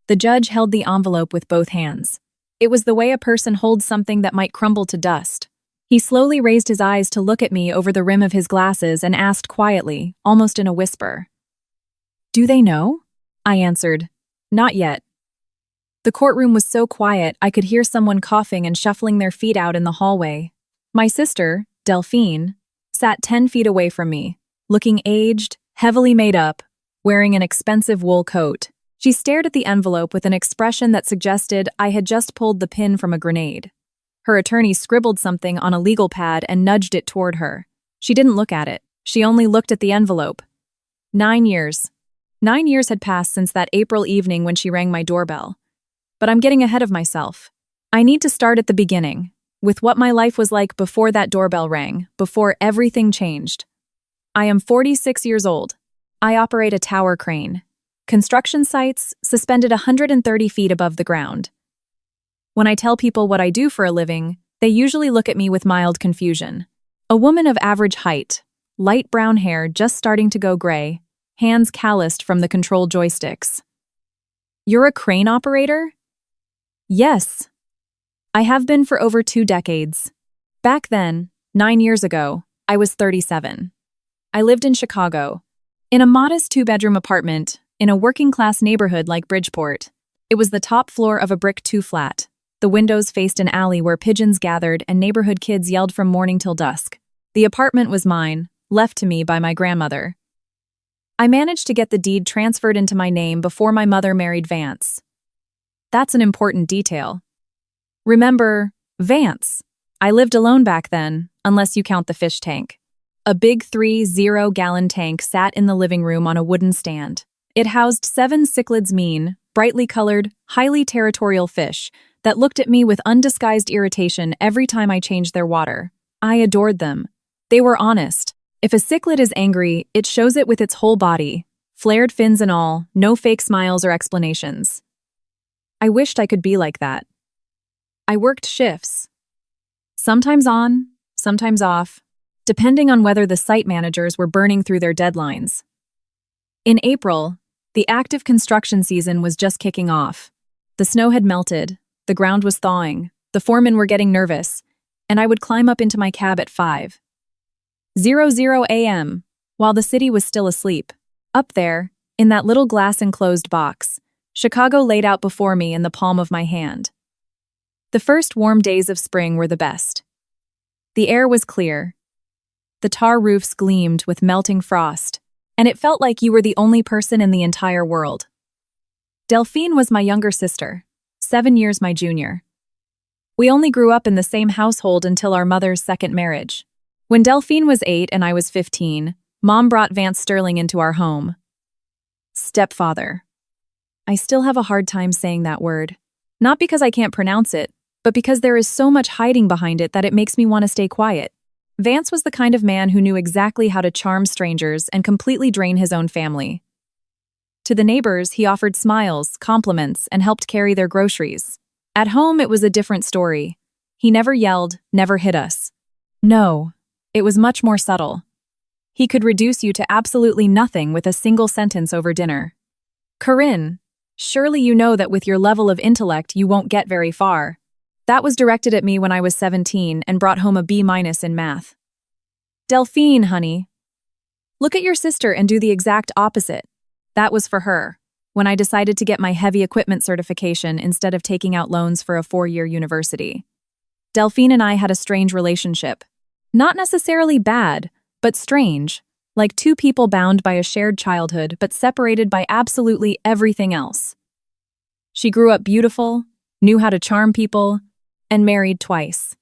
The judge held the envelope with both hands. It was the way a person holds something that might crumble to dust. He slowly raised his eyes to look at me over the rim of his glasses and asked quietly, almost in a whisper. "Do they know?" I answered, "Not yet." The courtroom was so quiet I could hear someone coughing and shuffling their feet out in the hallway. My sister, Delphine, sat 10 feet away from me, looking aged, heavily made up, wearing an expensive wool coat. She stared at the envelope with an expression that suggested I had just pulled the pin from a grenade. Her attorney scribbled something on a legal pad and nudged it toward her. She didn't look at it. She only looked at the envelope. 9 years. 9 years had passed since that April evening when she rang my doorbell. But I'm getting ahead of myself. I need to start at the beginning, with what my life was like before that doorbell rang, before everything changed. I am 46 years old. I operate a tower crane. Construction sites suspended 130 feet above the ground. When I tell people what I do for a living, they usually look at me with mild confusion. A woman of average height, light brown hair just starting to go gray, hands calloused from the control joysticks. "You're a crane operator?" "Yes. I have been for over 2 decades. Back then, 9 years ago, I was 37. I lived in Chicago, in a modest 2-bedroom apartment, in a working-class neighborhood like Bridgeport. It was the top floor of a brick 2-flat. The windows faced an alley where pigeons gathered and neighborhood kids yelled from morning till dusk. The apartment was mine, left to me by my grandmother. I managed to get the deed transferred into my name before my mother married Vance. That's an important detail. Remember, Vance. I lived alone back then, unless you count the fish tank. A big 30-gallon tank sat in the living room on a wooden stand. It housed 7 cichlids mean, brightly colored, highly territorial fish that looked at me with undisguised irritation every time I changed their water. I adored them. They were honest. If a cichlid is angry, it shows it with its whole body, flared fins and all, no fake smiles or explanations. I wished I could be like that. I worked shifts. Sometimes on, sometimes off, depending on whether the site managers were burning through their deadlines. In April, the active construction season was just kicking off. The snow had melted, the ground was thawing, the foremen were getting nervous, and I would climb up into my cab at 5:00 a.m., while the city was still asleep. Up there, in that little glass-enclosed box, Chicago laid out before me in the palm of my hand. The first warm days of spring were the best. The air was clear. The tar roofs gleamed with melting frost, and it felt like you were the only person in the entire world. Delphine was my younger sister, 7 years my junior. We only grew up in the same household until our mother's second marriage. When Delphine was 8 and I was 15, Mom brought Vance Sterling into our home. Stepfather. I still have a hard time saying that word. Not because I can't pronounce it, but because there is so much hiding behind it that it makes me want to stay quiet. Vance was the kind of man who knew exactly how to charm strangers and completely drain his own family. To the neighbors, he offered smiles, compliments, and helped carry their groceries. At home, it was a different story. He never yelled, never hit us. No, it was much more subtle. He could reduce you to absolutely nothing with a single sentence over dinner. "Corinne, surely you know that with your level of intellect you won't get very far." That was directed at me when I was 17 and brought home a B- in math. "Delphine, honey. Look at your sister and do the exact opposite." That was for her, when I decided to get my heavy equipment certification instead of taking out loans for a 4-year university. Delphine and I had a strange relationship. Not necessarily bad, but strange, like 2 people bound by a shared childhood but separated by absolutely everything else. She grew up beautiful, knew how to charm people, and married twice.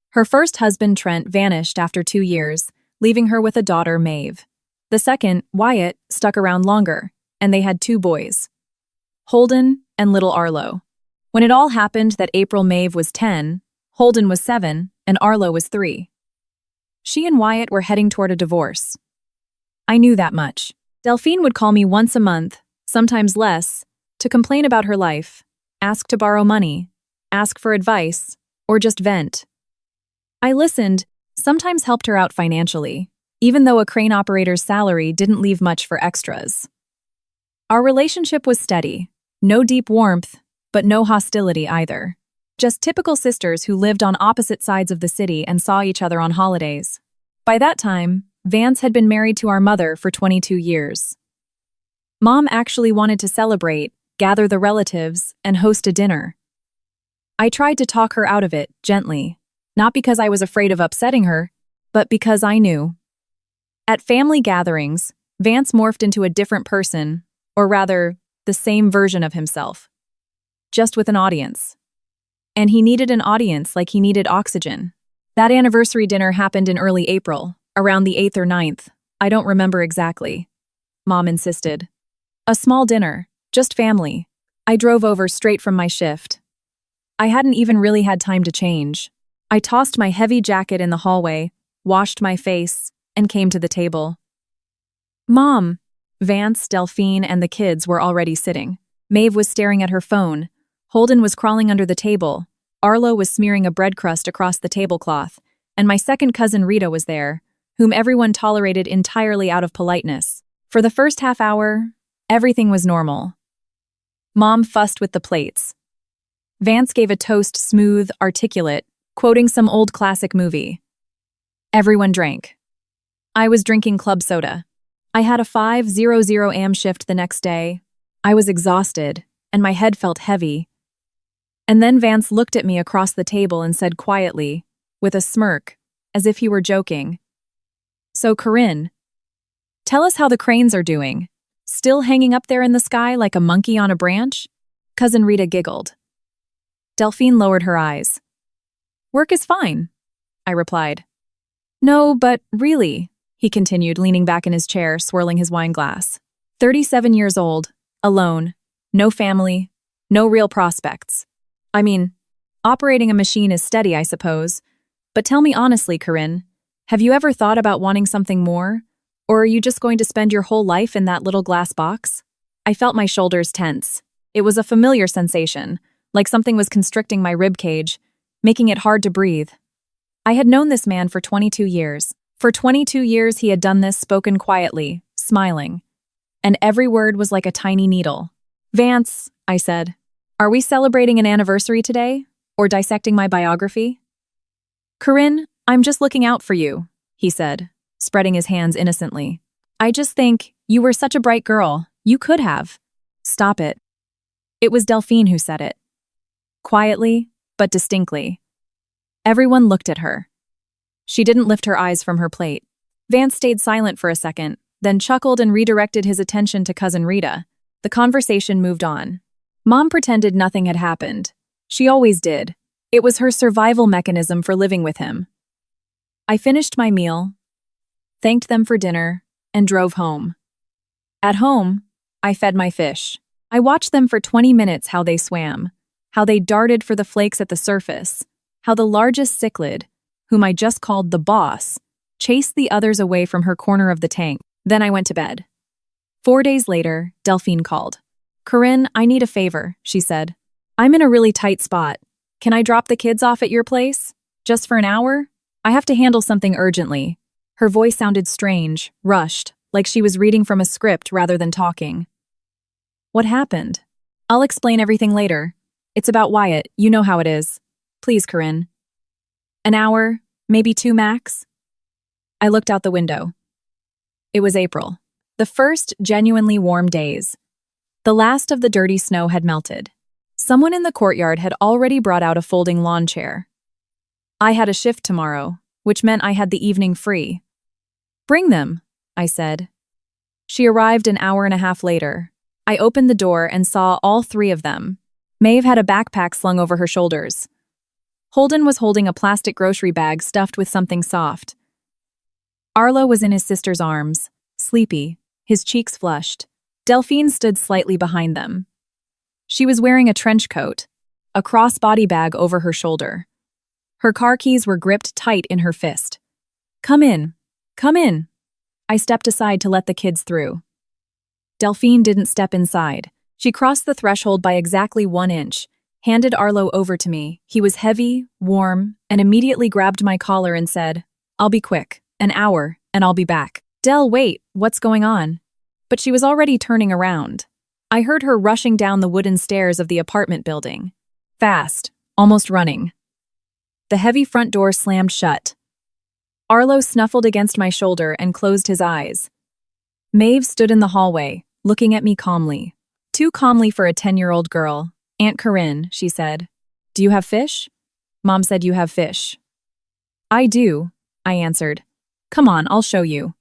Her first husband, Trent, vanished after 2 years, leaving her with a daughter, Maeve. The second, Wyatt, stuck around longer, and they had 2 boys, Holden and little Arlo. When it all happened that April, Maeve was 10, Holden was 7, and Arlo was 3. She and Wyatt were heading toward a divorce. I knew that much. Delphine would call me once a month, sometimes less, to complain about her life, ask to borrow money, ask for advice, or just vent. I listened, sometimes helped her out financially, even though a crane operator's salary didn't leave much for extras. Our relationship was steady, No deep warmth, but no hostility either. Just typical sisters who lived on opposite sides of the city and saw each other on holidays. By that time, Vance had been married to our mother for 22 years. Mom actually wanted to celebrate, gather the relatives, and host a dinner. I tried to talk her out of it, gently, not because I was afraid of upsetting her, but because I knew. At family gatherings, Vance morphed into a different person, or rather, the same version of himself. Just with an audience. And he needed an audience like he needed oxygen. That anniversary dinner happened in early April, around the 8th or 9th. I don't remember exactly. Mom insisted. A small dinner, just family. I drove over straight from my shift. I hadn't even really had time to change. I tossed my heavy jacket in the hallway, washed my face, and came to the table. Mom! Vance, Delphine, and the kids were already sitting. Maeve was staring at her phone. Holden was crawling under the table. Arlo was smearing a bread crust across the tablecloth, and my second cousin Rita was there, whom everyone tolerated entirely out of politeness. For the first half hour, everything was normal. Mom fussed with the plates. Vance gave a toast smooth, articulate, quoting some old classic movie. Everyone drank. I was drinking club soda. I had a 5:00 a.m. shift the next day. I was exhausted, and my head felt heavy. And then Vance looked at me across the table and said quietly, with a smirk, as if he were joking, "So, Corinne, tell us how the cranes are doing. Still hanging up there in the sky like a monkey on a branch?" Cousin Rita giggled. Delphine lowered her eyes. "Work is fine," I replied. "No, but really," he continued, leaning back in his chair, swirling his wine glass. 37 years old, alone, no family, no real prospects. I mean, operating a machine is steady, I suppose. But tell me honestly, Corinne, have you ever thought about wanting something more? Or are you just going to spend your whole life in that little glass box? I felt my shoulders tense. It was a familiar sensation, like something was constricting my rib cage, making it hard to breathe. I had known this man for 22 years. For 22 years he had done this, spoken quietly, smiling. And every word was like a tiny needle. "Vance," I said, "are we celebrating an anniversary today? Or dissecting my biography?" "Corinne, I'm just looking out for you," he said, spreading his hands innocently. "I just think, you were such a bright girl, you could have." "Stop it." It was Delphine who said it. Quietly, but distinctly. Everyone looked at her. She didn't lift her eyes from her plate. Vance stayed silent for a second, then chuckled and redirected his attention to Cousin Rita. The conversation moved on. Mom pretended nothing had happened. She always did. It was her survival mechanism for living with him. I finished my meal, thanked them for dinner, and drove home. At home, I fed my fish. I watched them for 20 minutes how they swam, how they darted for the flakes at the surface, how the largest cichlid, whom I just called the boss, chased the others away from her corner of the tank. Then I went to bed. 4 days later, Delphine called. "Corinne, I need a favor," she said. "I'm in a really tight spot. Can I drop the kids off at your place? Just for an hour? I have to handle something urgently." Her voice sounded strange, rushed, like she was reading from a script rather than talking. "What happened?" "I'll explain everything later. It's about Wyatt, you know how it is. Please, Corinne." "An hour, maybe 2 max?" I looked out the window. It was April. The first genuinely warm days. The last of the dirty snow had melted. Someone in the courtyard had already brought out a folding lawn chair. I had a shift tomorrow, which meant I had the evening free. "Bring them," I said. She arrived an hour and a half later. I opened the door and saw all 3 of them. Maeve had a backpack slung over her shoulders. Holden was holding a plastic grocery bag stuffed with something soft. Arlo was in his sister's arms, sleepy, his cheeks flushed. Delphine stood slightly behind them. She was wearing a trench coat, a crossbody bag over her shoulder. Her car keys were gripped tight in her fist. "Come in, come in." I stepped aside to let the kids through. Delphine didn't step inside. She crossed the threshold by exactly 1 inch, handed Arlo over to me. He was heavy, warm, and immediately grabbed my collar and said, "I'll be quick, an hour, and I'll be back." "Del, wait, what's going on?" But she was already turning around. I heard her rushing down the wooden stairs of the apartment building. Fast, almost running. The heavy front door slammed shut. Arlo snuffled against my shoulder and closed his eyes. Maeve stood in the hallway, looking at me calmly. Too calmly for a 10-year-old girl. Aunt Corinne, she said. Do you have fish? Mom said you have fish. I do, I answered. Come on, I'll show you.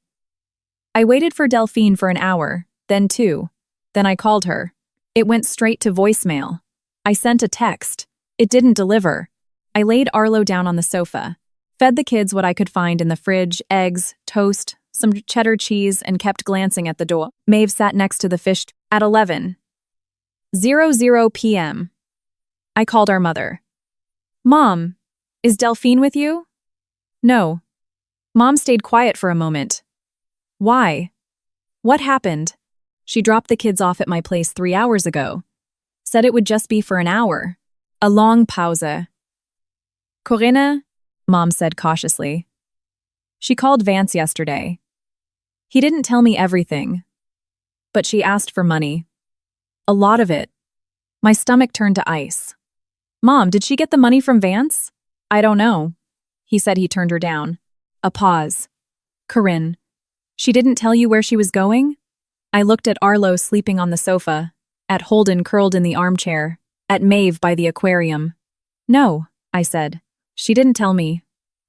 I waited for Delphine for an hour, then 2. Then I called her. It went straight to voicemail. I sent a text. It didn't deliver. I laid Arlo down on the sofa, fed the kids what I could find in the fridge, eggs, toast, some cheddar cheese, and kept glancing at the door. Maeve sat next to the fish at 11:00 p.m. I called our mother. Mom, is Delphine with you? No. Mom stayed quiet for a moment. Why? What happened? She dropped the kids off at my place 3 hours ago. Said it would just be for an hour. A long pause. Corinne, Mom said cautiously. She called Vance yesterday. He didn't tell me everything, but she asked for money. A lot of it. My stomach turned to ice. Mom, did she get the money from Vance? I don't know. He said he turned her down. A pause. Corinne, she didn't tell you where she was going? I looked at Arlo sleeping on the sofa, at Holden curled in the armchair, at Maeve by the aquarium. No, I said. She didn't tell me.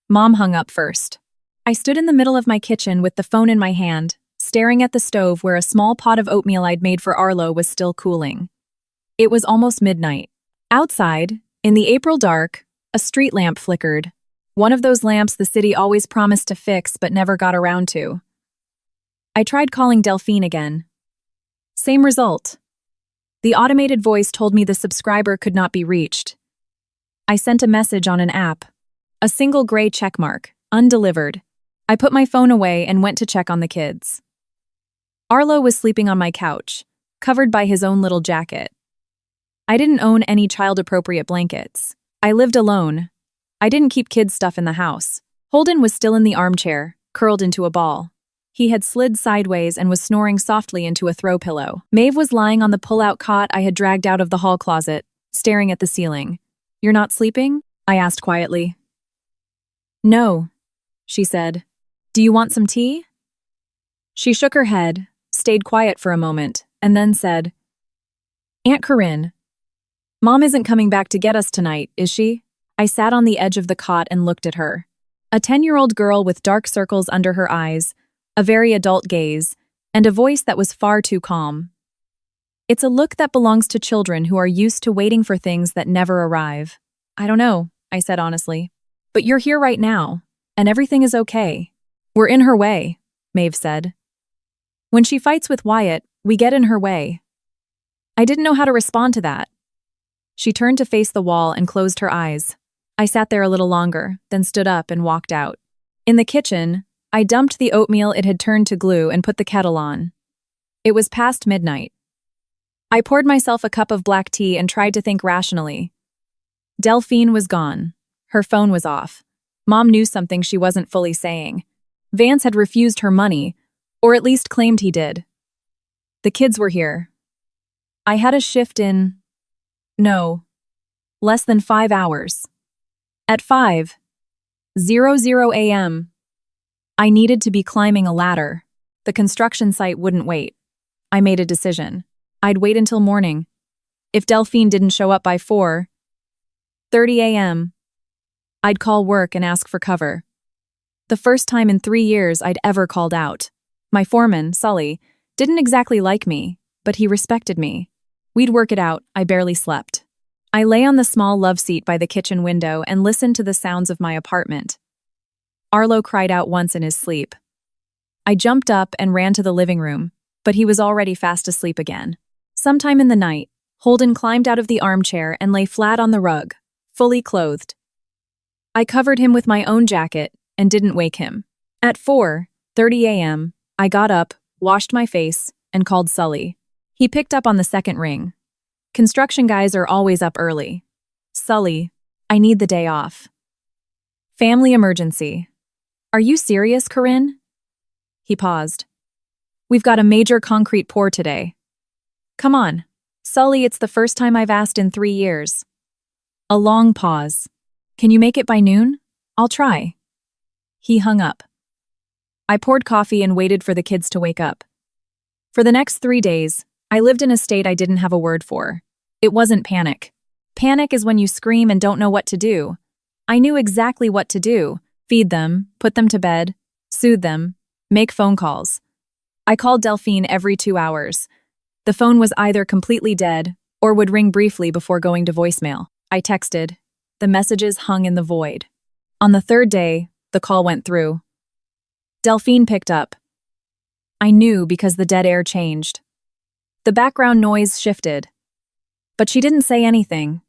Mom hung up first. I stood in the middle of my kitchen with the phone in my hand, staring at the stove where a small pot of oatmeal I'd made for Arlo was still cooling. It was almost midnight. Outside, in the April dark, a street lamp flickered. One of those lamps the city always promised to fix but never got around to. I tried calling Delphine again. Same result. The automated voice told me the subscriber could not be reached. I sent a message on an app. A single gray checkmark, undelivered. I put my phone away and went to check on the kids. Arlo was sleeping on my couch, covered by his own little jacket. I didn't own any child-appropriate blankets. I lived alone. I didn't keep kids' stuff in the house. Holden was still in the armchair, curled into a ball. He had slid sideways and was snoring softly into a throw pillow. Maeve was lying on the pull-out cot I had dragged out of the hall closet, staring at the ceiling. You're not sleeping? I asked quietly. No, she said. Do you want some tea? She shook her head, stayed quiet for a moment, and then said, Aunt Corinne, Mom isn't coming back to get us tonight, is she? I sat on the edge of the cot and looked at her. A 10-year-old girl with dark circles under her eyes, a very adult gaze, and a voice that was far too calm. It's a look that belongs to children who are used to waiting for things that never arrive. I don't know, I said honestly. But you're here right now, and everything is okay. We're in her way, Maeve said. When she fights with Wyatt, we get in her way. I didn't know how to respond to that. She turned to face the wall and closed her eyes. I sat there a little longer, then stood up and walked out. In the kitchen, I dumped the oatmeal it had turned to glue and put the kettle on. It was past midnight. I poured myself a cup of black tea and tried to think rationally. Delphine was gone. Her phone was off. Mom knew something she wasn't fully saying. Vance had refused her money, or at least claimed he did. The kids were here. I had a shift in... less than 5 hours. At 5:00 a.m., I needed to be climbing a ladder. The construction site wouldn't wait. I made a decision. I'd wait until morning. If Delphine didn't show up by 4:30 a.m., I'd call work and ask for cover. The first time in 3 years I'd ever called out. My foreman, Sully, didn't exactly like me, but he respected me. We'd work it out. I barely slept. I lay on the small love seat by the kitchen window and listened to the sounds of my apartment. Arlo cried out once in his sleep. I jumped up and ran to the living room, but he was already fast asleep again. Sometime in the night, Holden climbed out of the armchair and lay flat on the rug, fully clothed. I covered him with my own jacket and didn't wake him. At 4:30 a.m., I got up, washed my face, and called Sully. He picked up on the second ring. Construction guys are always up early. Sully, I need the day off. Family emergency. Are you serious, Corinne? He paused. We've got a major concrete pour today. Come on. Sully, it's the first time I've asked in 3 years. A long pause. Can you make it by noon? I'll try. He hung up. I poured coffee and waited for the kids to wake up. For the next 3 days, I lived in a state I didn't have a word for. It wasn't panic. Panic is when you scream and don't know what to do. I knew exactly what to do. Feed them, put them to bed, soothe them, make phone calls. I called Delphine every 2 hours. The phone was either completely dead or would ring briefly before going to voicemail. I texted. The messages hung in the void. On the third day, the call went through. Delphine picked up. I knew because the dead air changed. The background noise shifted. But she didn't say anything.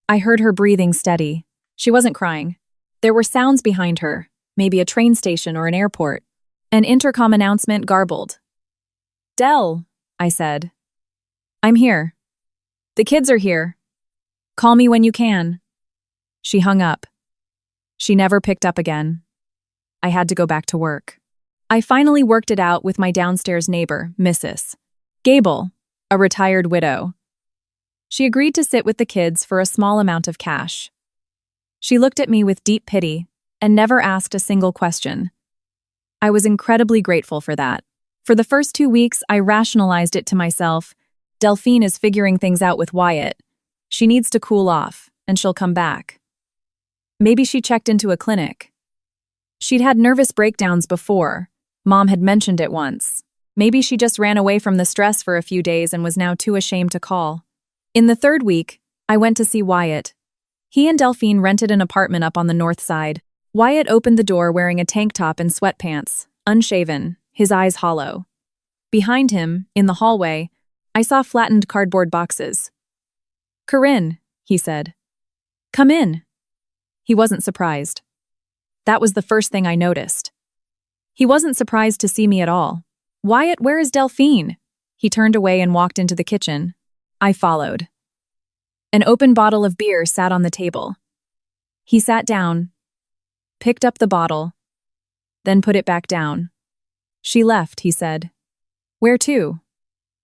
I heard her breathing steady. She wasn't crying. There were sounds behind her, maybe a train station or an airport. An intercom announcement garbled. Del, I said. I'm here. The kids are here. Call me when you can. She hung up. She never picked up again. I had to go back to work. I finally worked it out with my downstairs neighbor, Mrs. Gable, a retired widow. She agreed to sit with the kids for a small amount of cash. She looked at me with deep pity and never asked a single question. I was incredibly grateful for that. For the first 2 weeks, I rationalized it to myself. Delphine is figuring things out with Wyatt. She needs to cool off, and she'll come back. Maybe she checked into a clinic. She'd had nervous breakdowns before. Mom had mentioned it once. Maybe she just ran away from the stress for a few days and was now too ashamed to call. In the third week, I went to see Wyatt. He and Delphine rented an apartment up on the north side. Wyatt opened the door wearing a tank top and sweatpants, unshaven, his eyes hollow. Behind him, in the hallway, I saw flattened cardboard boxes. Corinne, he said. Come in. He wasn't surprised. That was the first thing I noticed. He wasn't surprised to see me at all. Wyatt, where is Delphine? He turned away and walked into the kitchen. I followed. An open bottle of beer sat on the table. He sat down, picked up the bottle, then put it back down. She left, he said. Where to?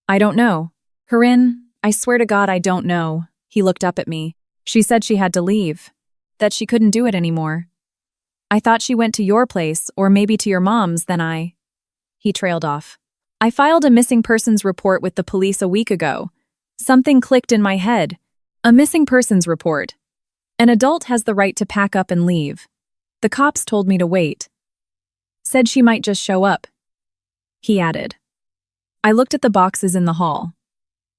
I don't know. Corinne, I swear to God I don't know. He looked up at me. She said she had to leave, that she couldn't do it anymore. I thought she went to your place, or maybe to your mom's, then He trailed off. I filed a missing persons report with the police a week ago. Something clicked in my head. A missing persons report. An adult has the right to pack up and leave. The cops told me to wait. Said she might just show up. He added. I looked at the boxes in the hall.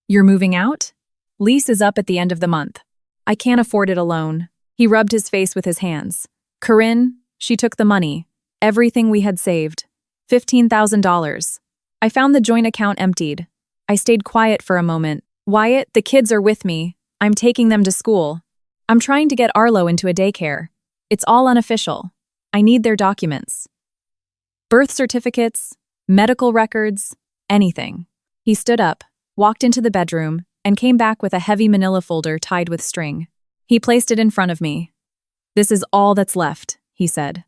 You're moving out? Lease is up at the end of the month. I can't afford it alone. He rubbed his face with his hands. Corinne, she took the money. Everything we had saved. $15,000. I found the joint account emptied. I stayed quiet for a moment. Wyatt, the kids are with me. I'm taking them to school. I'm trying to get Arlo into a daycare. It's all unofficial. I need their documents. Birth certificates, medical records, anything. He stood up, walked into the bedroom, and came back with a heavy manila folder tied with string. He placed it in front of me. This is all that's left, he said.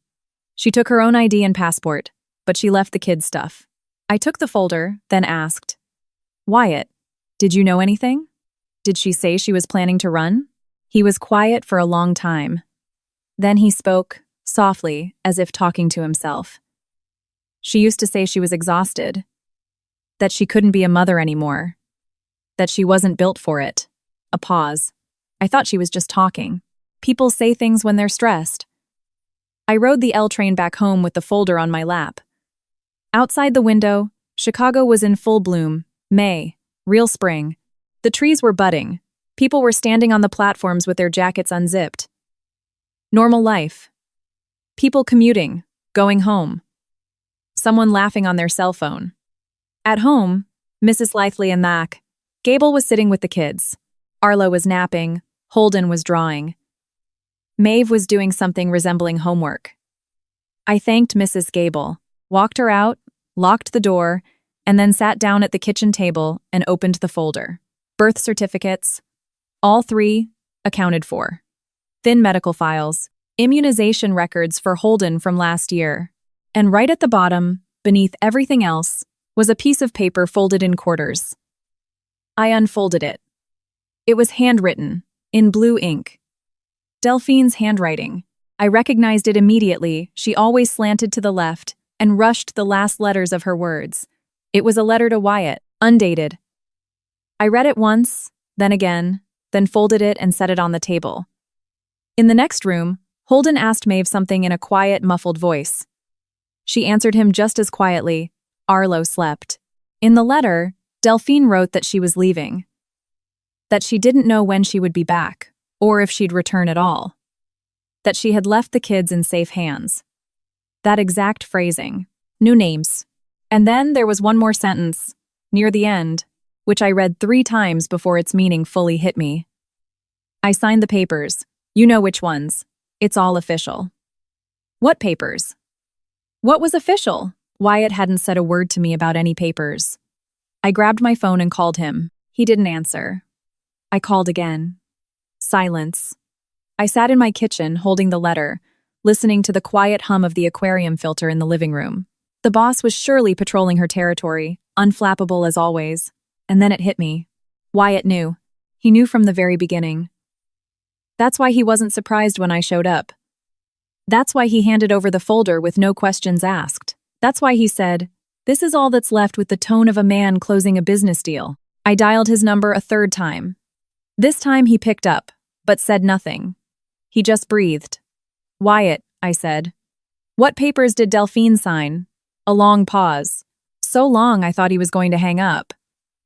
She took her own ID and passport, but she left the kids' stuff. I took the folder, then asked, Wyatt, did you know anything? Did she say she was planning to run? He was quiet for a long time. Then he spoke, softly, as if talking to himself. She used to say she was exhausted, that she couldn't be a mother anymore, that she wasn't built for it. A pause. I thought she was just talking. People say things when they're stressed. I rode the L train back home with the folder on my lap. Outside the window, Chicago was in full bloom. May, real spring. The trees were budding. People were standing on the platforms with their jackets unzipped. Normal life. People commuting, going home. Someone laughing on their cell phone. At home, Mrs. Lythley and Mac. Gable was sitting with the kids. Arlo was napping. Holden was drawing. Maeve was doing something resembling homework. I thanked Mrs. Gable, walked her out, locked the door, and then sat down at the kitchen table and opened the folder. Birth certificates, all 3, accounted for. Thin medical files, immunization records for Holden from last year. And right at the bottom, beneath everything else, was a piece of paper folded in quarters. I unfolded it. It was handwritten, in blue ink. Delphine's handwriting. I recognized it immediately. She always slanted to the left and rushed the last letters of her words. It was a letter to Wyatt, undated. I read it once, then again, then folded it and set it on the table. In the next room, Holden asked Maeve something in a quiet, muffled voice. She answered him just as quietly. Arlo slept. In the letter, Delphine wrote that she was leaving. That she didn't know when she would be back, or if she'd return at all. That she had left the kids in safe hands. That exact phrasing. New names. And then there was one more sentence, near the end, which I read 3 times before its meaning fully hit me. I signed the papers. You know which ones. It's all official. What papers? What was official? Wyatt hadn't said a word to me about any papers. I grabbed my phone and called him. He didn't answer. I called again. Silence. I sat in my kitchen, holding the letter, listening to the quiet hum of the aquarium filter in the living room. The boss was surely patrolling her territory, unflappable as always. And then it hit me. Wyatt knew. He knew from the very beginning. That's why he wasn't surprised when I showed up. That's why he handed over the folder with no questions asked. That's why he said, "This is all that's left," with the tone of a man closing a business deal. I dialed his number a 3rd time. This time he picked up, but said nothing. He just breathed. "Wyatt," I said. "What papers did Delphine sign?" A long pause. So long I thought he was going to hang up.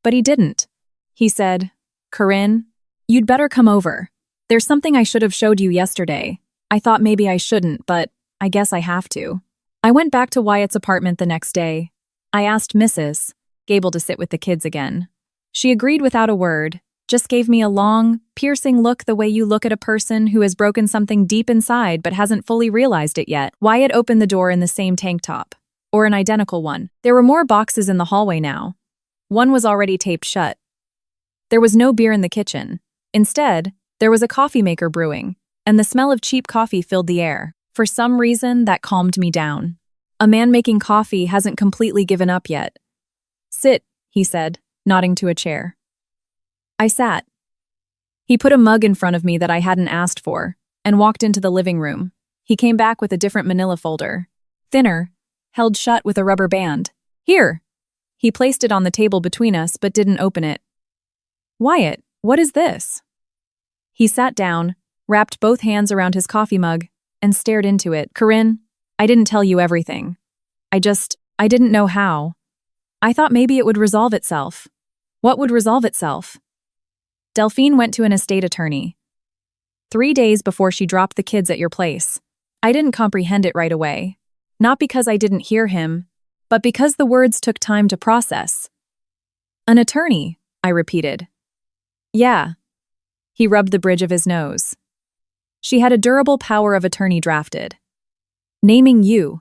But he didn't. He said, "Corinne, you'd better come over. There's something I should have showed you yesterday. I thought maybe I shouldn't, but I guess I have to." I went back to Wyatt's apartment the next day. I asked Mrs. Gable to sit with the kids again. She agreed without a word, just gave me a long, piercing look the way you look at a person who has broken something deep inside but hasn't fully realized it yet. Wyatt opened the door in the same tank top, or an identical one. There were more boxes in the hallway now. One was already taped shut. There was no beer in the kitchen. Instead, there was a coffee maker brewing, and the smell of cheap coffee filled the air. For some reason, that calmed me down. A man making coffee hasn't completely given up yet. "Sit," he said, nodding to a chair. I sat. He put a mug in front of me that I hadn't asked for, and walked into the living room. He came back with a different manila folder. Thinner, held shut with a rubber band. "Here." He placed it on the table between us, but didn't open it. "Wyatt, what is this?" He sat down, wrapped both hands around his coffee mug, and stared into it. "Corinne, I didn't tell you everything. I didn't know how. I thought maybe it would resolve itself." "What would resolve itself?" "Delphine went to an estate attorney 3 days before she dropped the kids at your place. I didn't comprehend it right away. Not because I didn't hear him, but because the words took time to process." "An attorney," I repeated. "Yeah." He rubbed the bridge of his nose. "She had a durable power of attorney drafted. Naming you."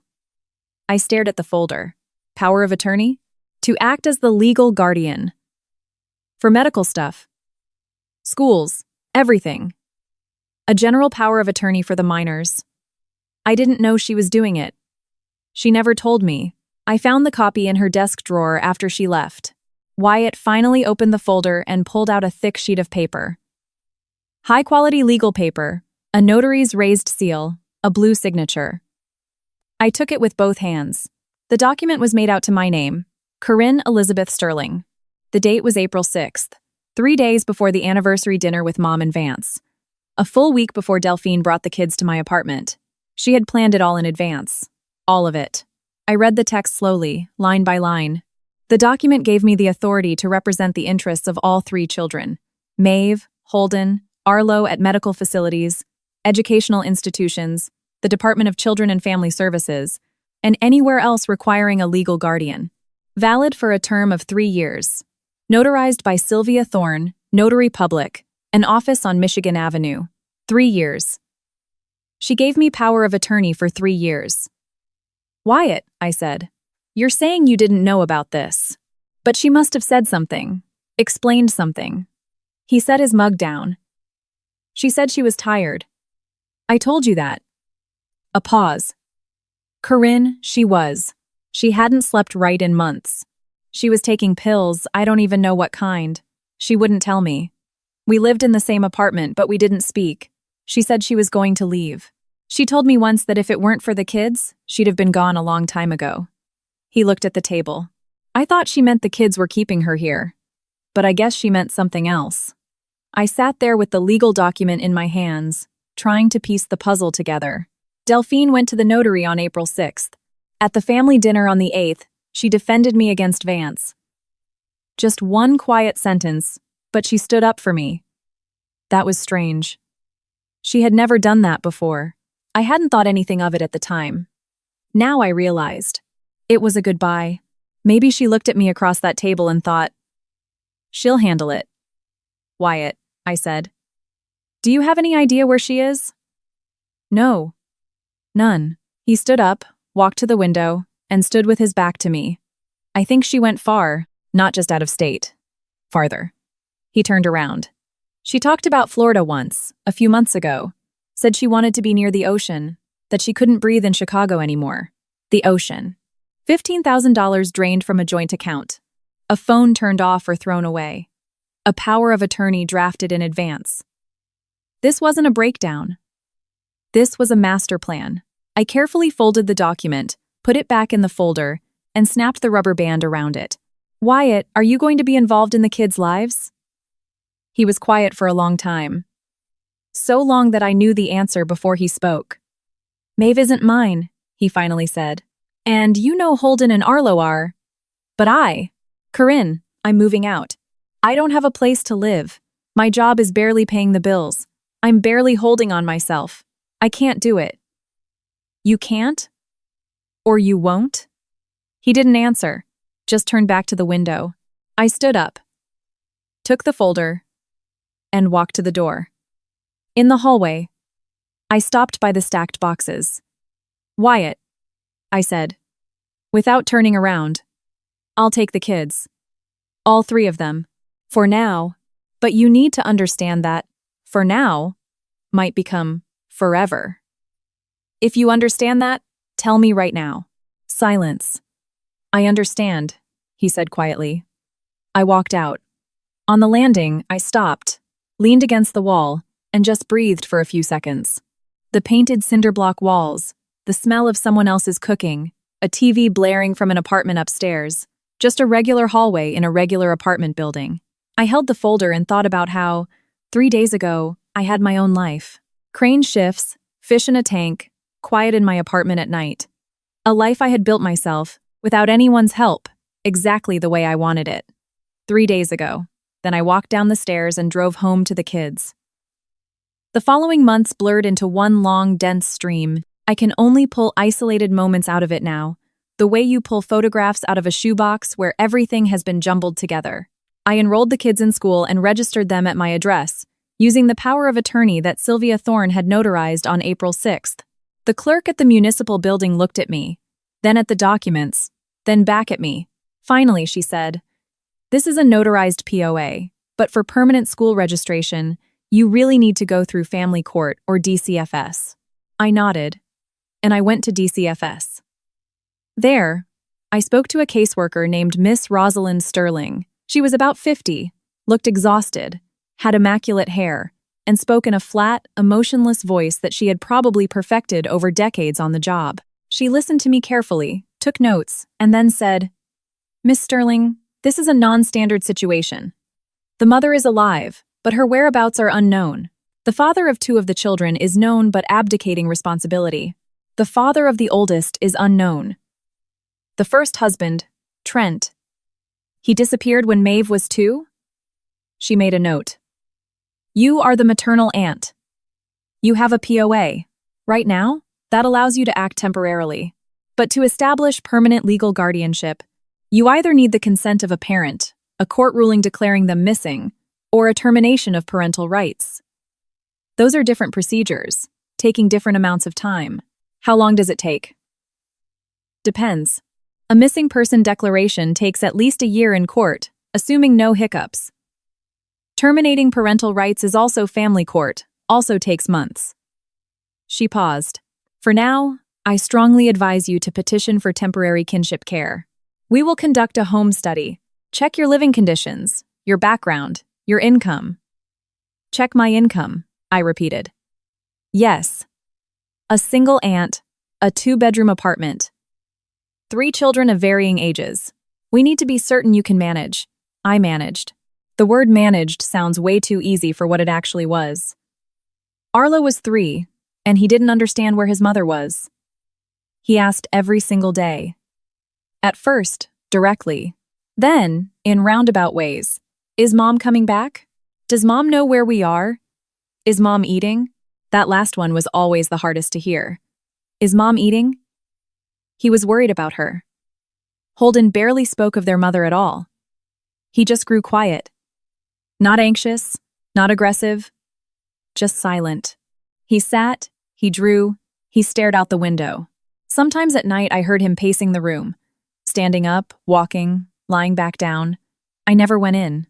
I stared at the folder. Power of attorney? To act as the legal guardian. For medical stuff. Schools. Everything. A general power of attorney for the minors. I didn't know she was doing it. She never told me. I found the copy in her desk drawer after she left. Wyatt finally opened the folder and pulled out a thick sheet of paper. High-quality legal paper, a notary's raised seal, a blue signature. I took it with both hands. The document was made out to my name, Corinne Elizabeth Sterling. The date was April 6th, 3 days before the anniversary dinner with Mom and Vance. A full week before Delphine brought the kids to my apartment. She had planned it all in advance. All of it. I read the text slowly, line by line. The document gave me the authority to represent the interests of all 3 children. Maeve, Holden, Arlo at medical facilities, educational institutions, the Department of Children and Family Services, and anywhere else requiring a legal guardian. Valid for a term of 3 years. Notarized by Sylvia Thorne, Notary Public, an office on Michigan Avenue. 3 years. She gave me power of attorney for 3 years. "Wyatt," I said, "you're saying you didn't know about this. But she must have said something, explained something." He set his mug down. "She said she was tired." "I told you that." A pause. "Corinne, she was. She hadn't slept right in months. She was taking pills, I don't even know what kind. She wouldn't tell me. We lived in the same apartment, but we didn't speak. She said she was going to leave. She told me once that if it weren't for the kids, she'd have been gone a long time ago. He looked at the table. I thought she meant the kids were keeping her here. But I guess she meant something else. I sat there with the legal document in my hands, trying to piece the puzzle together. Delphine went to the notary on April 6th. At the family dinner on the 8th, she defended me against Vance. Just one quiet sentence, but she stood up for me. That was strange. She had never done that before. I hadn't thought anything of it at the time. Now I realized. It was a goodbye. Maybe she looked at me across that table and thought, she'll handle it. Wyatt, I said. Do you have any idea where she is? No. None. He stood up, walked to the window, and stood with his back to me. I think she went far, not just out of state. Farther. He turned around. She talked about Florida once, a few months ago. Said she wanted to be near the ocean, that she couldn't breathe in Chicago anymore. The ocean. $15,000 drained from a joint account. A phone turned off or thrown away. A power of attorney drafted in advance. This wasn't a breakdown. This was a master plan. I carefully folded the document, put it back in the folder, and snapped the rubber band around it. Wyatt, are you going to be involved in the kids' lives? He was quiet for a long time. So long that I knew the answer before he spoke. Maeve isn't mine, he finally said. And you know Holden and Arlo are. But Corinne, I'm moving out. I don't have a place to live. My job is barely paying the bills. I'm barely holding on myself. I can't do it. You can't? Or you won't? He didn't answer, just turned back to the window. I stood up, took the folder, and walked to the door. In the hallway, I stopped by the stacked boxes. Wyatt, I said, without turning around, I'll take the kids. All 3 of them. For now, but you need to understand that, for now, might become forever. If you understand that, tell me right now. Silence. I understand, he said quietly. I walked out. On the landing, I stopped, leaned against the wall, and just breathed for a few seconds. The painted cinder block walls, the smell of someone else's cooking, a TV blaring from an apartment upstairs, just a regular hallway in a regular apartment building. I held the folder and thought about how, 3 days ago, I had my own life. Crane shifts, fish in a tank, quiet in my apartment at night. A life I had built myself, without anyone's help, exactly the way I wanted it. 3 days ago. Then I walked down the stairs and drove home to the kids. The following months blurred into one long, dense stream. I can only pull isolated moments out of it now, the way you pull photographs out of a shoebox where everything has been jumbled together. I enrolled the kids in school and registered them at my address, using the power of attorney that Sylvia Thorne had notarized on April 6th. The clerk at the municipal building looked at me, then at the documents, then back at me. Finally, she said, "This is a notarized POA, but for permanent school registration, you really need to go through family court or DCFS." I nodded, and I went to DCFS. There, I spoke to a caseworker named Miss Rosalind Sterling. She was about 50, looked exhausted, had immaculate hair, and spoke in a flat, emotionless voice that she had probably perfected over decades on the job. She listened to me carefully, took notes, and then said, "Miss Sterling, this is a non-standard situation. The mother is alive, but her whereabouts are unknown. The father of 2 of the children is known but abdicating responsibility. The father of the oldest is unknown. The first husband, Trent, he disappeared when Maeve was 2? She made a note. You are the maternal aunt. You have a POA. Right now, that allows you to act temporarily. But to establish permanent legal guardianship, you either need the consent of a parent, a court ruling declaring them missing, or a termination of parental rights. Those are different procedures, taking different amounts of time. How long does it take? Depends. A missing person declaration takes at least a year in court, assuming no hiccups. Terminating parental rights is also family court, also takes months. She paused. For now, I strongly advise you to petition for temporary kinship care. We will conduct a home study, check your living conditions, your background, Your income. Check my income, I repeated. Yes. A single aunt, a 2-bedroom apartment. 3 children of varying ages. We need to be certain you can manage. I managed. The word managed sounds way too easy for what it actually was. Arlo was 3, and he didn't understand where his mother was. He asked every single day. At first, directly. Then, in roundabout ways. Is Mom coming back? Does Mom know where we are? Is Mom eating? That last one was always the hardest to hear. Is Mom eating? He was worried about her. Holden barely spoke of their mother at all. He just grew quiet. Not anxious, not aggressive, just silent. He sat, he drew, he stared out the window. Sometimes at night I heard him pacing the room, standing up, walking, lying back down. I never went in.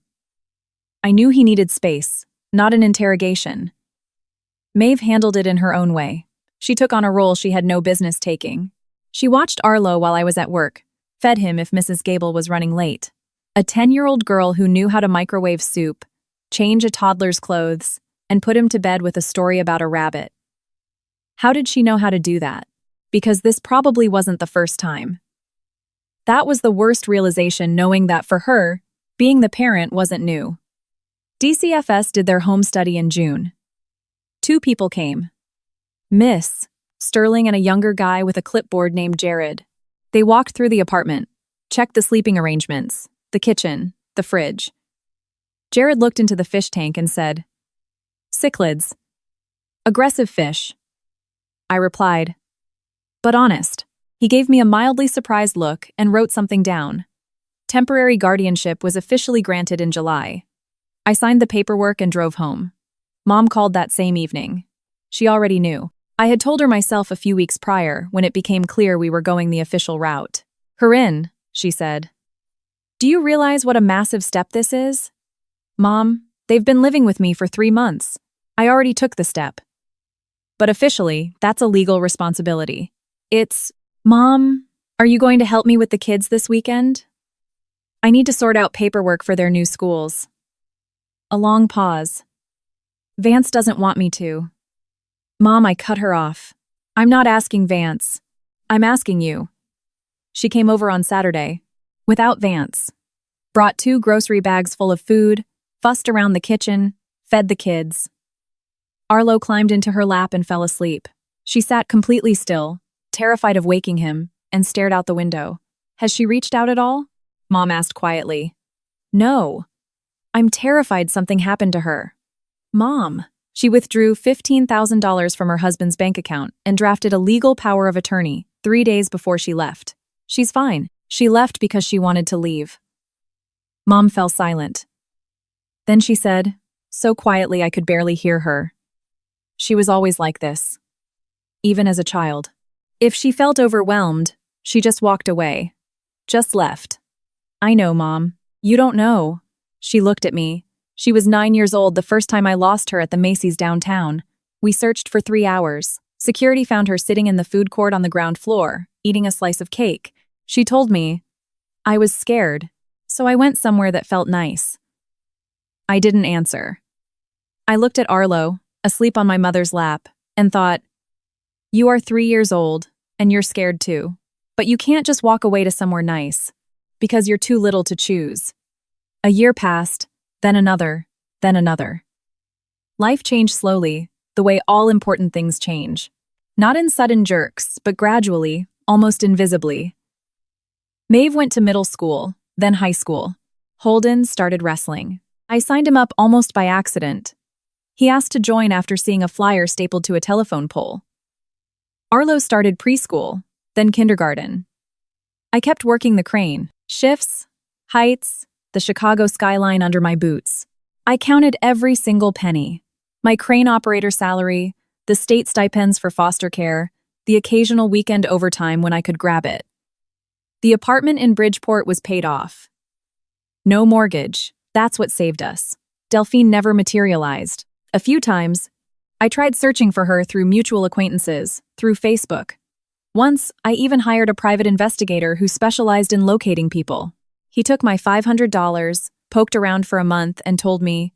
I knew he needed space, not an interrogation. Maeve handled it in her own way. She took on a role she had no business taking. She watched Arlo while I was at work, fed him if Mrs. Gable was running late. A 10-year-old girl who knew how to microwave soup, change a toddler's clothes, and put him to bed with a story about a rabbit. How did she know how to do that? Because this probably wasn't the first time. That was the worst realization, knowing that for her, being the parent wasn't new. DCFS did their home study in June. 2 people came. Miss Sterling and a younger guy with a clipboard named Jared. They walked through the apartment, checked the sleeping arrangements, the kitchen, the fridge. Jared looked into the fish tank and said, "Cichlids. Aggressive fish." I replied, "But honest." He gave me a mildly surprised look and wrote something down. Temporary guardianship was officially granted in July. I signed the paperwork and drove home. Mom called that same evening. She already knew. I had told her myself a few weeks prior when it became clear we were going the official route. "Corinne," she said. "Do you realize what a massive step this is?" "Mom, they've been living with me for 3 months. I already took the step." "But officially, that's a legal responsibility. It's, Mom, are you going to help me with the kids this weekend? I need to sort out paperwork for their new schools." A long pause. "Vance doesn't want me to." "Mom," I cut her off. "I'm not asking Vance. I'm asking you." She came over on Saturday, without Vance. Brought 2 grocery bags full of food, fussed around the kitchen, fed the kids. Arlo climbed into her lap and fell asleep. She sat completely still, terrified of waking him, and stared out the window. "Has she reached out at all?" Mom asked quietly. "No. I'm terrified something happened to her." "Mom." She withdrew $15,000 from her husband's bank account and drafted a legal power of attorney 3 days before she left. "She's fine. She left because she wanted to leave." Mom fell silent. Then she said, so quietly I could barely hear her, "She was always like this, even as a child. If she felt overwhelmed, she just walked away. Just left." "I know, Mom. You don't know." She looked at me. She was 9 years old the first time I lost her at the Macy's downtown. We searched for 3 hours. Security found her sitting in the food court on the ground floor, eating a slice of cake. She told me, "I was scared, so I went somewhere that felt nice." I didn't answer. I looked at Arlo, asleep on my mother's lap, and thought, "You are 3 years old, and you're scared too. But you can't just walk away to somewhere nice, because you're too little to choose." A year passed, then another, then another. Life changed slowly, the way all important things change. Not in sudden jerks, but gradually, almost invisibly. Maeve went to middle school, then high school. Holden started wrestling. I signed him up almost by accident. He asked to join after seeing a flyer stapled to a telephone pole. Arlo started preschool, then kindergarten. I kept working the crane, shifts, heights, the Chicago skyline under my boots. I counted every single penny. My crane operator salary, the state stipends for foster care, the occasional weekend overtime when I could grab it. The apartment in Bridgeport was paid off. No mortgage. That's what saved us. Delphine never materialized. A few times, I tried searching for her through mutual acquaintances, through Facebook. Once, I even hired a private investigator who specialized in locating people. He took my $500, poked around for a month, and told me,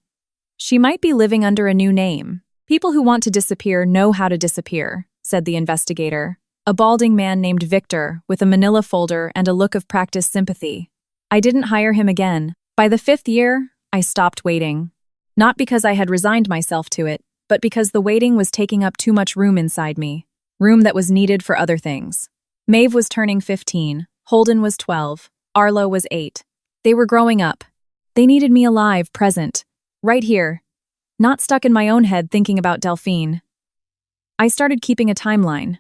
"She might be living under a new name. People who want to disappear know how to disappear," said the investigator, a balding man named Victor with a manila folder and a look of practiced sympathy. I didn't hire him again. By the 5th year, I stopped waiting. Not because I had resigned myself to it, but because the waiting was taking up too much room inside me, room that was needed for other things. Maeve was turning 15, Holden was 12, Arlo was 8. They were growing up. They needed me alive, present, right here, not stuck in my own head thinking about Delphine. I started keeping a timeline.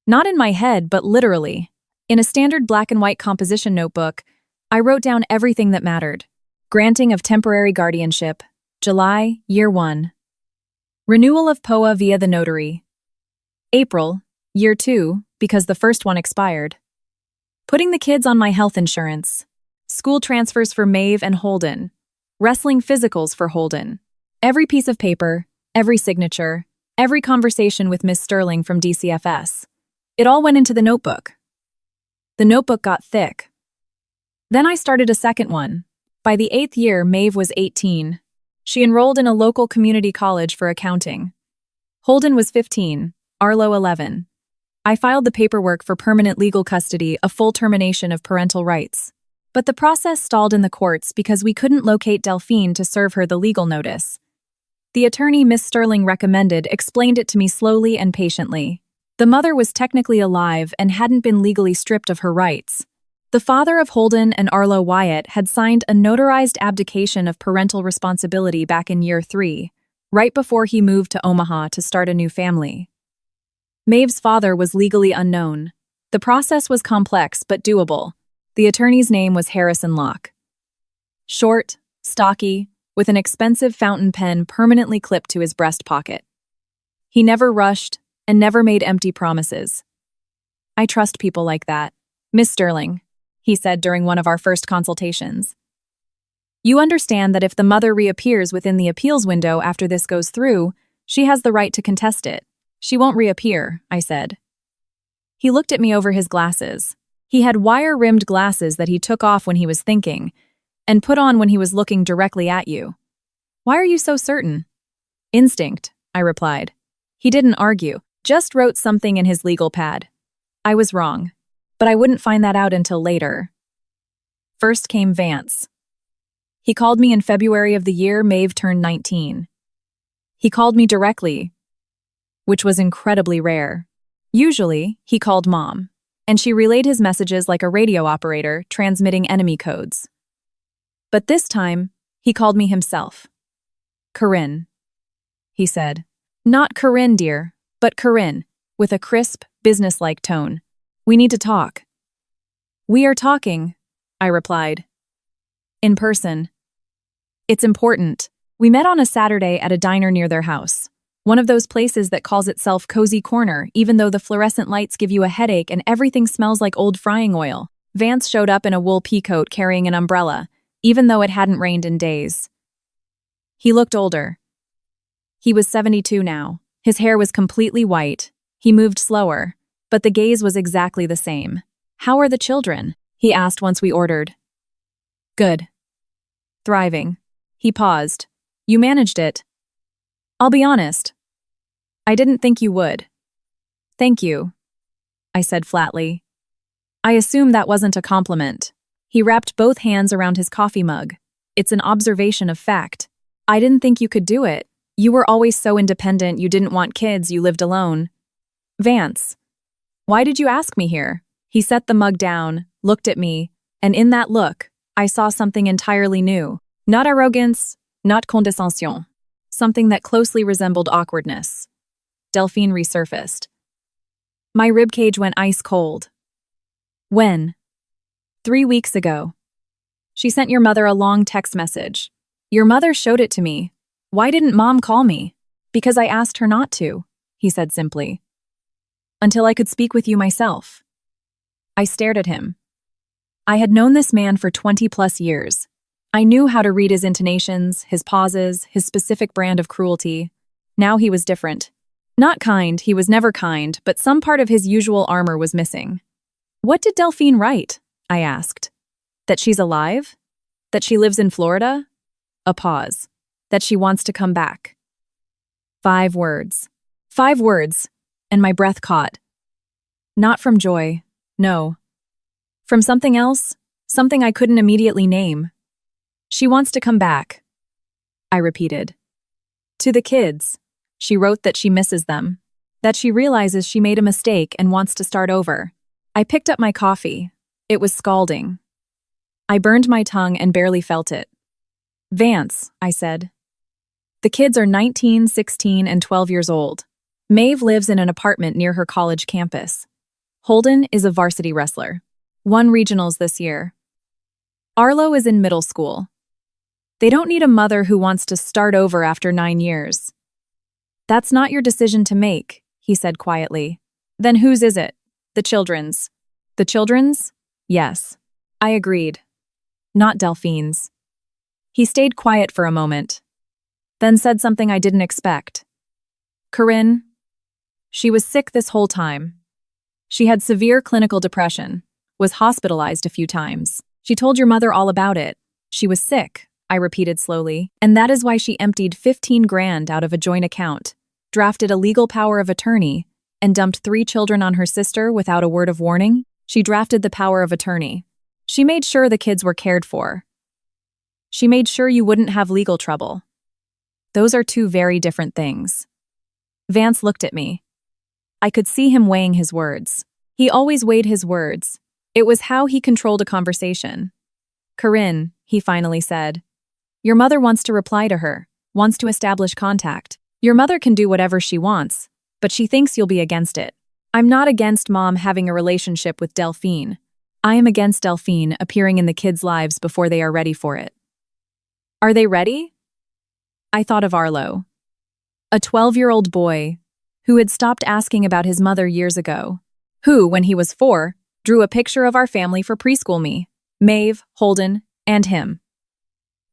Not in my head, but literally. In a standard black and white composition notebook, I wrote down everything that mattered. Granting of temporary guardianship, July, year 1. Renewal of POA via the notary. April, year 2, because the first one expired. Putting the kids on my health insurance. School transfers for Maeve and Holden. Wrestling physicals for Holden. Every piece of paper, every signature, every conversation with Miss Sterling from DCFS. It all went into the notebook. The notebook got thick. Then I started a second one. By the 8th year, Maeve was 18. She enrolled in a local community college for accounting. Holden was 15, Arlo 11. I filed the paperwork for permanent legal custody, a full termination of parental rights. But the process stalled in the courts because we couldn't locate Delphine to serve her the legal notice. The attorney Miss Sterling recommended explained it to me slowly and patiently. The mother was technically alive and hadn't been legally stripped of her rights. The father of Holden and Arlo Wyatt had signed a notarized abdication of parental responsibility back in year 3, right before he moved to Omaha to start a new family. Maeve's father was legally unknown. The process was complex but doable. The attorney's name was Harrison Locke. Short, stocky, with an expensive fountain pen permanently clipped to his breast pocket. He never rushed and never made empty promises. "I trust people like that. Miss Sterling," he said during one of our first consultations. "You understand that if the mother reappears within the appeals window after this goes through, she has the right to contest it." "She won't reappear," I said. He looked at me over his glasses. He had wire-rimmed glasses that he took off when he was thinking, and put on when he was looking directly at you. "Why are you so certain?" "Instinct," I replied. He didn't argue, just wrote something in his legal pad. I was wrong, but I wouldn't find that out until later. First came Vance. He called me in February of the year Maeve turned 19. He called me directly, which was incredibly rare. Usually, he called Mom, and she relayed his messages like a radio operator transmitting enemy codes. But this time, he called me himself. "Corinne," he said. "Not Corinne, dear, but Corinne," with a crisp, businesslike tone. "We need to talk." "We are talking," I replied. "In person." "It's important." We met on a Saturday at a diner near their house. One of those places that calls itself Cozy Corner, even though the fluorescent lights give you a headache and everything smells like old frying oil. Vance showed up in a wool peacoat carrying an umbrella, even though it hadn't rained in days. He looked older. He was 72 now. His hair was completely white. He moved slower, but the gaze was exactly the same. "How are the children?" he asked once we ordered. "Good. Thriving." He paused. "You managed it." "I'll be honest. I didn't think you would." "Thank you," I said flatly. I assume that wasn't a compliment. He wrapped both hands around his coffee mug. "It's an observation of fact. I didn't think you could do it. You were always so independent, you didn't want kids, you lived alone." "Vance, why did you ask me here?" He set the mug down, looked at me, and in that look, I saw something entirely new. Not arrogance, not condescension. Something that closely resembled awkwardness. Delphine resurfaced. My ribcage went ice cold. "When?" "3 weeks ago. She sent your mother a long text message. Your mother showed it to me. Why didn't Mom call me?" "Because I asked her not to," he said simply. "Until I could speak with you myself." I stared at him. I had known this man for 20-plus years. I knew how to read his intonations, his pauses, his specific brand of cruelty. Now he was different. Not kind, he was never kind, but some part of his usual armor was missing. "What did Delphine write?" I asked. "That she's alive?" That she lives in Florida? A pause. That she wants to come back. 5 words. 5 words, and my breath caught. Not from joy, no. From something else, something I couldn't immediately name. She wants to come back, I repeated. To the kids. She wrote that she misses them, that she realizes she made a mistake and wants to start over. I picked up my coffee. It was scalding. I burned my tongue and barely felt it. Vance, I said. The kids are 19, 16, and 12 years old. Maeve lives in an apartment near her college campus. Holden is a varsity wrestler. Won regionals this year. Arlo is in middle school. They don't need a mother who wants to start over after 9 years. That's not your decision to make, he said quietly. Then whose is it? The children's. The children's? Yes. I agreed. Not Delphine's. He stayed quiet for a moment, then said something I didn't expect. Corinne, she was sick this whole time. She had severe clinical depression, was hospitalized a few times. She told your mother all about it. She was sick, I repeated slowly, and that is why she emptied 15 grand out of a joint account, drafted a legal power of attorney, and dumped 3 children on her sister without a word of warning. She drafted the power of attorney. She made sure the kids were cared for. She made sure you wouldn't have legal trouble. Those are 2 very different things. Vance looked at me. I could see him weighing his words. He always weighed his words. It was how he controlled a conversation. Corinne, he finally said. Your mother wants to reply to her, wants to establish contact. Your mother can do whatever she wants, but she thinks you'll be against it. I'm not against Mom having a relationship with Delphine. I am against Delphine appearing in the kids' lives before they are ready for it. Are they ready? I thought of Arlo. A 12-year-old boy who had stopped asking about his mother years ago, who, when he was 4, drew a picture of our family for preschool me, Maeve, Holden, and him.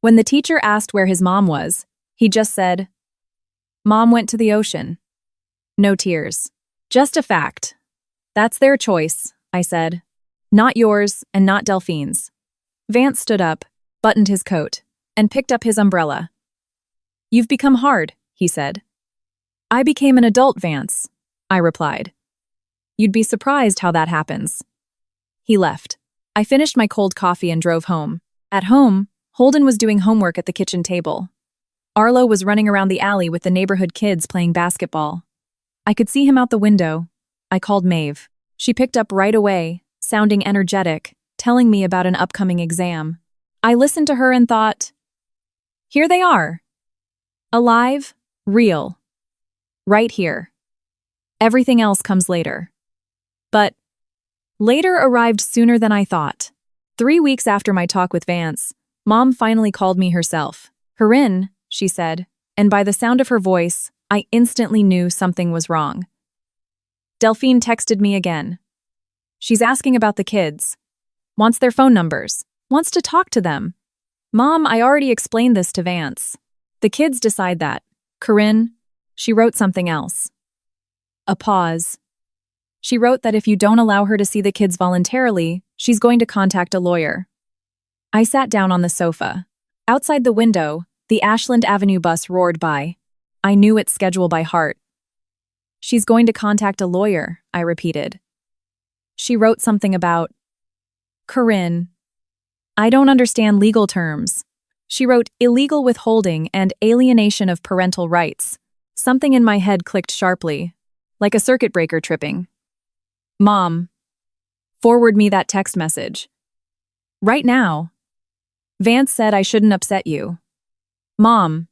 When the teacher asked where his mom was, he just said, Mom went to the ocean. No tears. Just a fact. That's their choice, I said. Not yours and not Delphine's. Vance stood up, buttoned his coat, and picked up his umbrella. You've become hard, he said. I became an adult, Vance, I replied. You'd be surprised how that happens. He left. I finished my cold coffee and drove home. At home, Holden was doing homework at the kitchen table. Arlo was running around the alley with the neighborhood kids playing basketball. I could see him out the window. I called Maeve. She picked up right away, sounding energetic, telling me about an upcoming exam. I listened to her and thought, here they are. Alive, real. Right here. Everything else comes later. But later arrived sooner than I thought. 3 weeks after my talk with Vance, Mom finally called me herself. Corinne, she said, and by the sound of her voice, I instantly knew something was wrong. Delphine texted me again. She's asking about the kids. Wants their phone numbers. Wants to talk to them. Mom, I already explained this to Vance. The kids decide that. Corinne, she wrote something else. A pause. She wrote that if you don't allow her to see the kids voluntarily, she's going to contact a lawyer. I sat down on the sofa. Outside the window, the Ashland Avenue bus roared by. I knew its schedule by heart. She's going to contact a lawyer, I repeated. She wrote something about Corinne. I don't understand legal terms. She wrote illegal withholding and alienation of parental rights. Something in my head clicked sharply, like a circuit breaker tripping. Mom, forward me that text message. Right now. Vance said I shouldn't upset you. Mom,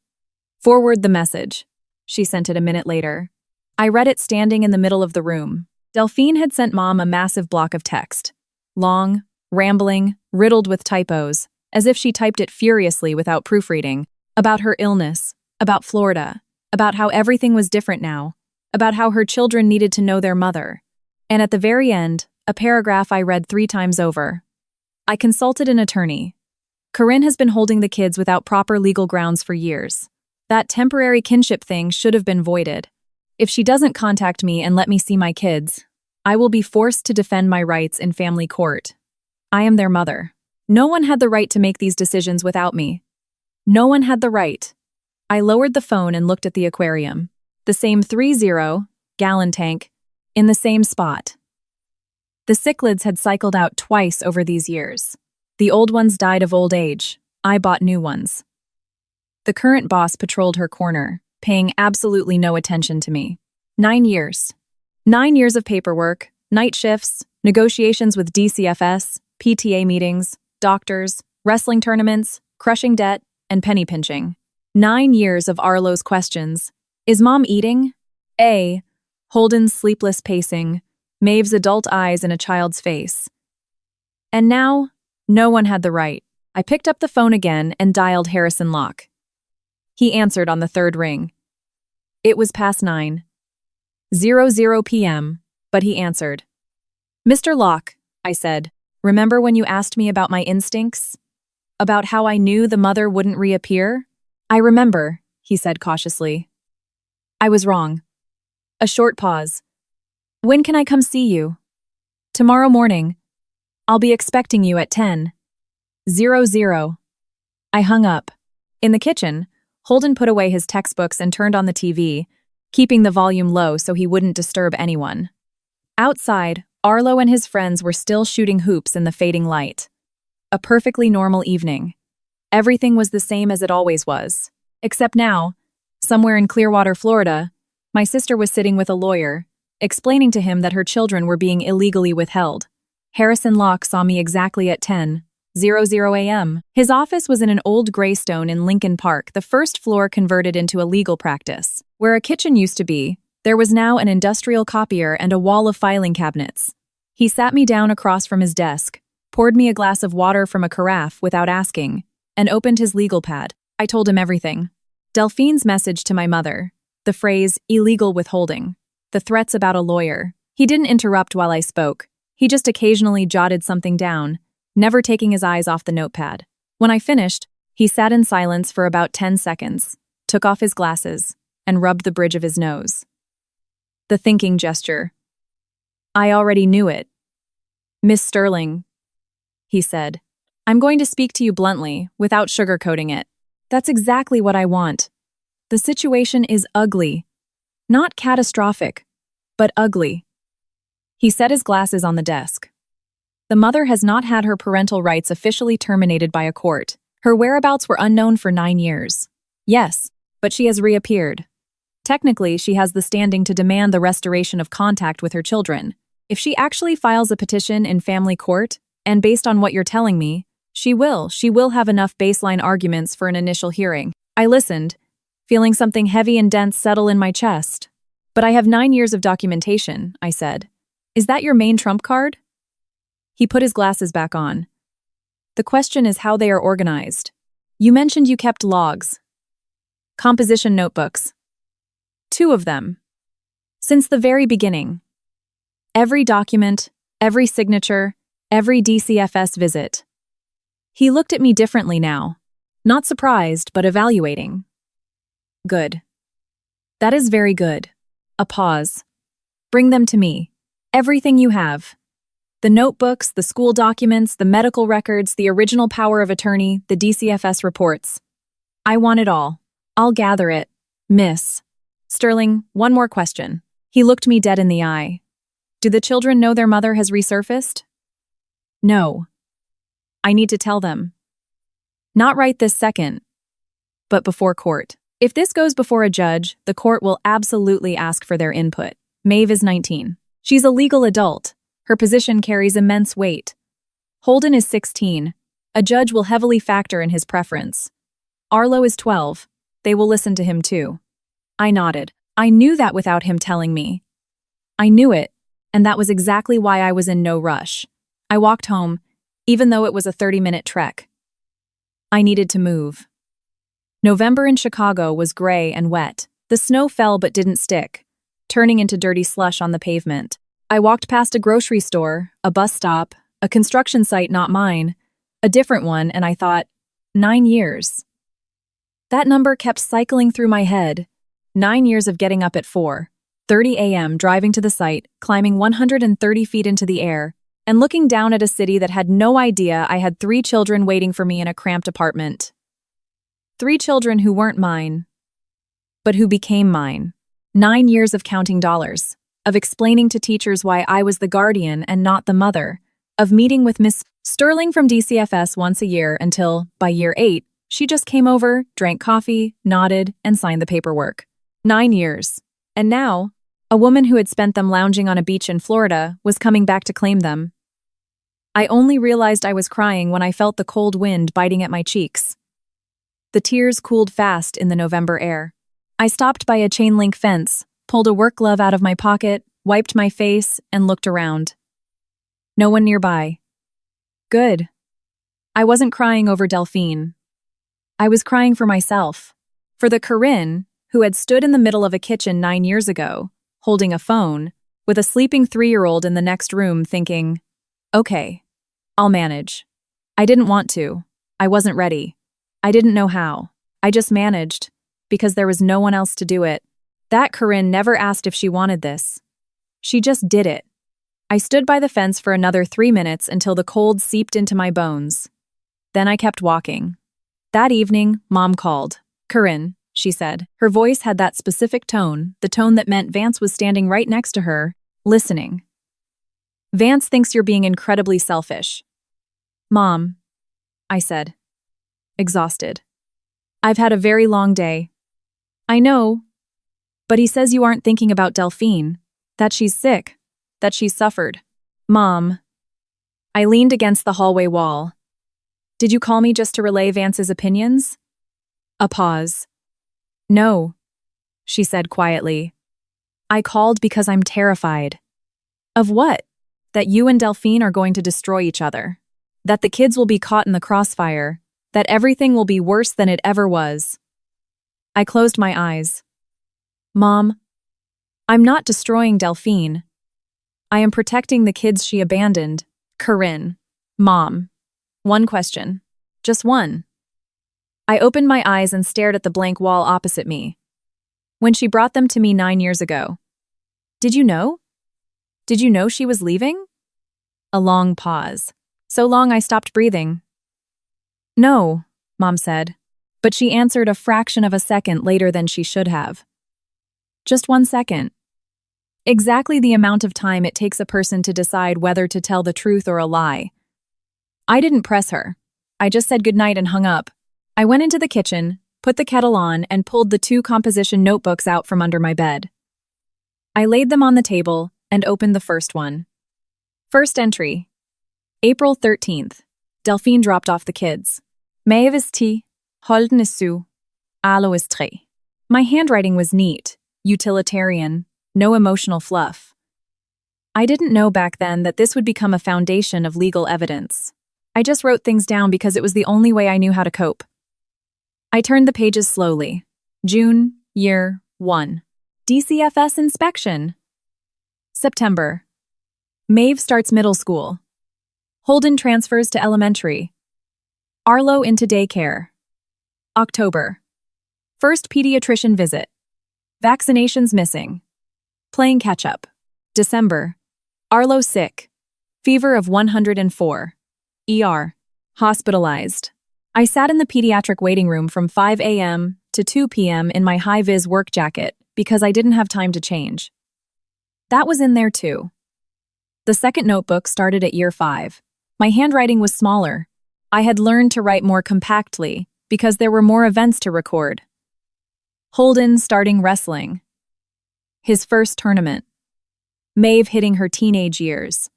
forward the message. She sent it a minute later. I read it standing in the middle of the room. Delphine had sent Mom a massive block of text. Long, rambling, riddled with typos, as if she typed it furiously without proofreading, about her illness, about Florida, about how everything was different now, about how her children needed to know their mother. And at the very end, a paragraph I read 3 times over. I consulted an attorney. Corinne has been holding the kids without proper legal grounds for years. That temporary kinship thing should have been voided. If she doesn't contact me and let me see my kids, I will be forced to defend my rights in family court. I am their mother. No one had the right to make these decisions without me. No one had the right. I lowered the phone and looked at the aquarium. The same 30-gallon tank, in the same spot. The cichlids had cycled out twice over these years. The old ones died of old age. I bought new ones. The current boss patrolled her corner, paying absolutely no attention to me. 9 years. 9 years of paperwork, night shifts, negotiations with DCFS, PTA meetings, doctors, wrestling tournaments, crushing debt, and penny pinching. 9 years of Arlo's questions. Is Mom eating? A. Holden's sleepless pacing. Maeve's adult eyes in a child's face. And now, no one had the right. I picked up the phone again and dialed Harrison Locke. He answered on the third ring. It was past 9:00 p.m., but he answered. Mr. Locke, I said, remember when you asked me about my instincts? About how I knew the mother wouldn't reappear? I remember, he said cautiously. I was wrong. A short pause. When can I come see you? Tomorrow morning. I'll be expecting you at 10:00. I hung up. In the kitchen, Holden put away his textbooks and turned on the TV, keeping the volume low so he wouldn't disturb anyone. Outside, Arlo and his friends were still shooting hoops in the fading light. A perfectly normal evening. Everything was the same as it always was. Except now, somewhere in Clearwater, Florida, my sister was sitting with a lawyer, explaining to him that her children were being illegally withheld. Harrison Locke saw me exactly at 10:00 a.m. His office was in an old graystone in Lincoln Park, the first floor converted into a legal practice. Where a kitchen used to be, there was now an industrial copier and a wall of filing cabinets. He sat me down across from his desk, poured me a glass of water from a carafe without asking, and opened his legal pad. I told him everything. Delphine's message to my mother, the phrase, illegal withholding, the threats about a lawyer. He didn't interrupt while I spoke. He just occasionally jotted something down, never taking his eyes off the notepad. When I finished, he sat in silence for about 10 seconds, took off his glasses, and rubbed the bridge of his nose. The thinking gesture. I already knew it. Miss Sterling, he said, I'm going to speak to you bluntly, without sugarcoating it. That's exactly what I want. The situation is ugly. Not catastrophic, but ugly. He set his glasses on the desk. The mother has not had her parental rights officially terminated by a court. Her whereabouts were unknown for 9 years. Yes, but she has reappeared. Technically, she has the standing to demand the restoration of contact with her children. If she actually files a petition in family court, and based on what you're telling me, she will have enough baseline arguments for an initial hearing. I listened, feeling something heavy and dense settle in my chest. But I have 9 years of documentation, I said. Is that your main trump card? He put his glasses back on. The question is how they are organized. You mentioned you kept logs. Composition notebooks. 2 of them. Since the very beginning. Every document, every signature, every DCFS visit. He looked at me differently now. Not surprised, but evaluating. Good. That is very good. A pause. Bring them to me. Everything you have. The notebooks, the school documents, the medical records, the original power of attorney, the DCFS reports. I want it all. I'll gather it. Miss Sterling, one more question. He looked me dead in the eye. Do the children know their mother has resurfaced? No. I need to tell them. Not right this second, but before court. If this goes before a judge, the court will absolutely ask for their input. Maeve is 19. She's a legal adult. Her position carries immense weight. Holden is 16. A judge will heavily factor in his preference. Arlo is 12. They will listen to him too. I nodded. I knew that without him telling me. I knew it, and that was exactly why I was in no rush. I walked home, even though it was a 30-minute trek. I needed to move. November in Chicago was gray and wet. The snow fell but didn't stick, turning into dirty slush on the pavement. I walked past a grocery store, a bus stop, a construction site not mine, a different one, and I thought, 9 years. That number kept cycling through my head. 9 years of getting up at 4:30 a.m., driving to the site, climbing 130 feet into the air, and looking down at a city that had no idea I had 3 children waiting for me in a cramped apartment. 3 children who weren't mine, but who became mine. 9 years of counting dollars, of explaining to teachers why I was the guardian and not the mother, of meeting with Miss Sterling from DCFS once a year until, by year 8, she just came over, drank coffee, nodded, and signed the paperwork. 9 years. And now, a woman who had spent them lounging on a beach in Florida was coming back to claim them. I only realized I was crying when I felt the cold wind biting at my cheeks. The tears cooled fast in the November air. I stopped by a chain-link fence, pulled a work glove out of my pocket, wiped my face, and looked around. No one nearby. Good. I wasn't crying over Delphine. I was crying for myself. For the Corinne, who had stood in the middle of a kitchen 9 years ago, holding a phone, with a sleeping 3-year-old in the next room thinking, okay, I'll manage. I didn't want to. I wasn't ready. I didn't know how. I just managed, because there was no one else to do it. That Corinne never asked if she wanted this. She just did it. I stood by the fence for another 3 minutes until the cold seeped into my bones. Then I kept walking. That evening, Mom called. Corinne, she said. Her voice had that specific tone, the tone that meant Vance was standing right next to her, listening. Vance thinks you're being incredibly selfish. Mom, I said, exhausted. I've had a very long day. I know, but he says you aren't thinking about Delphine, that she's sick, that she's suffered. Mom. I leaned against the hallway wall. Did you call me just to relay Vance's opinions? A pause. No, she said quietly. I called because I'm terrified. Of what? That you and Delphine are going to destroy each other. That the kids will be caught in the crossfire. That everything will be worse than it ever was. I closed my eyes. Mom, I'm not destroying Delphine. I am protecting the kids she abandoned. Corinne. Mom. One question. Just one. I opened my eyes and stared at the blank wall opposite me. When she brought them to me 9 years ago. Did you know? Did you know she was leaving? A long pause. So long I stopped breathing. No, Mom said, but she answered a fraction of a second later than she should have. Just 1 second. Exactly the amount of time it takes a person to decide whether to tell the truth or a lie. I didn't press her. I just said goodnight and hung up. I went into the kitchen, put the kettle on, and pulled the 2 composition notebooks out from under my bed. I laid them on the table and opened the first one. First entry. April 13th. Delphine dropped off the kids. Maeve is tea, Holden is Sue, Alo is tre. My handwriting was neat, utilitarian, no emotional fluff. I didn't know back then that this would become a foundation of legal evidence. I just wrote things down because it was the only way I knew how to cope. I turned the pages slowly. June, year 1. DCFS inspection. September. Maeve starts middle school. Holden transfers to elementary. Arlo into daycare. October. First pediatrician visit. Vaccinations missing. Playing catch-up. December. Arlo sick. Fever of 104. ER. Hospitalized. I sat in the pediatric waiting room from 5 a.m. to 2 p.m. in my high-vis work jacket because I didn't have time to change. That was in there too. The second notebook started at year 5. My handwriting was smaller. I had learned to write more compactly because there were more events to record. Holden starting wrestling. His first tournament. Maeve hitting her teenage years.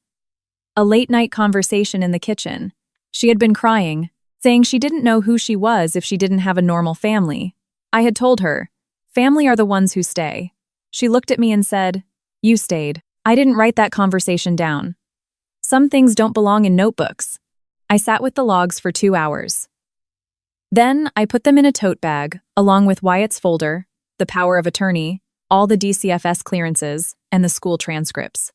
A late-night conversation in the kitchen. She had been crying, saying she didn't know who she was if she didn't have a normal family. I had told her, family are the ones who stay. She looked at me and said, you stayed. I didn't write that conversation down. Some things don't belong in notebooks. I sat with the logs for 2 hours. Then I put them in a tote bag, along with Wyatt's folder, the power of attorney, all the DCFS clearances, and the school transcripts.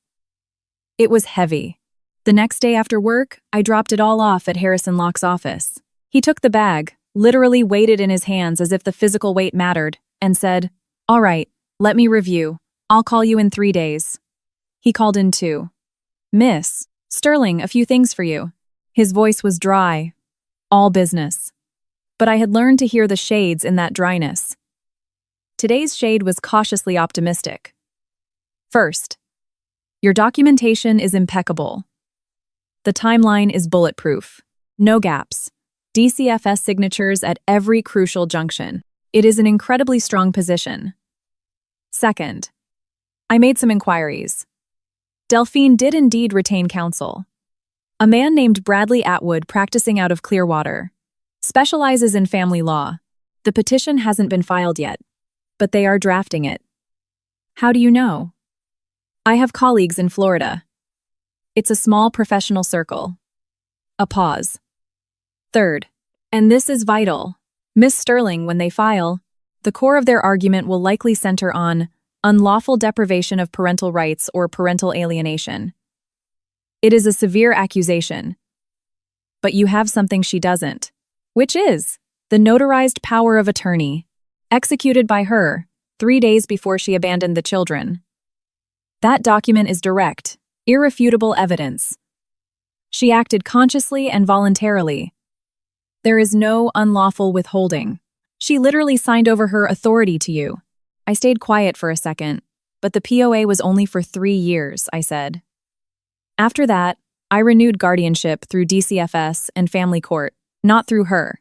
It was heavy. The next day after work, I dropped it all off at Harrison Locke's office. He took the bag, literally weighed it in his hands as if the physical weight mattered, and said, all right, let me review. I'll call you in 3 days. He called in too. Miss, Sterling, a few things for you. His voice was dry, all business. But I had learned to hear the shades in that dryness. Today's shade was cautiously optimistic. First, your documentation is impeccable. The timeline is bulletproof. No gaps. DCFS signatures at every crucial junction. It is an incredibly strong position. Second, I made some inquiries. Delphine did indeed retain counsel. A man named Bradley Atwood, practicing out of Clearwater, specializes in family law. The petition hasn't been filed yet, but they are drafting it. How do you know? I have colleagues in Florida. It's a small professional circle. A pause. Third, and this is vital, Miss Sterling, when they file, the core of their argument will likely center on unlawful deprivation of parental rights or parental alienation. It is a severe accusation. But you have something she doesn't, which is the notarized power of attorney, executed by her 3 days before she abandoned the children. That document is direct, irrefutable evidence. She acted consciously and voluntarily. There is no unlawful withholding. She literally signed over her authority to you. I stayed quiet for a second, but the POA was only for 3 years, I said. After that, I renewed guardianship through DCFS and family court, not through her.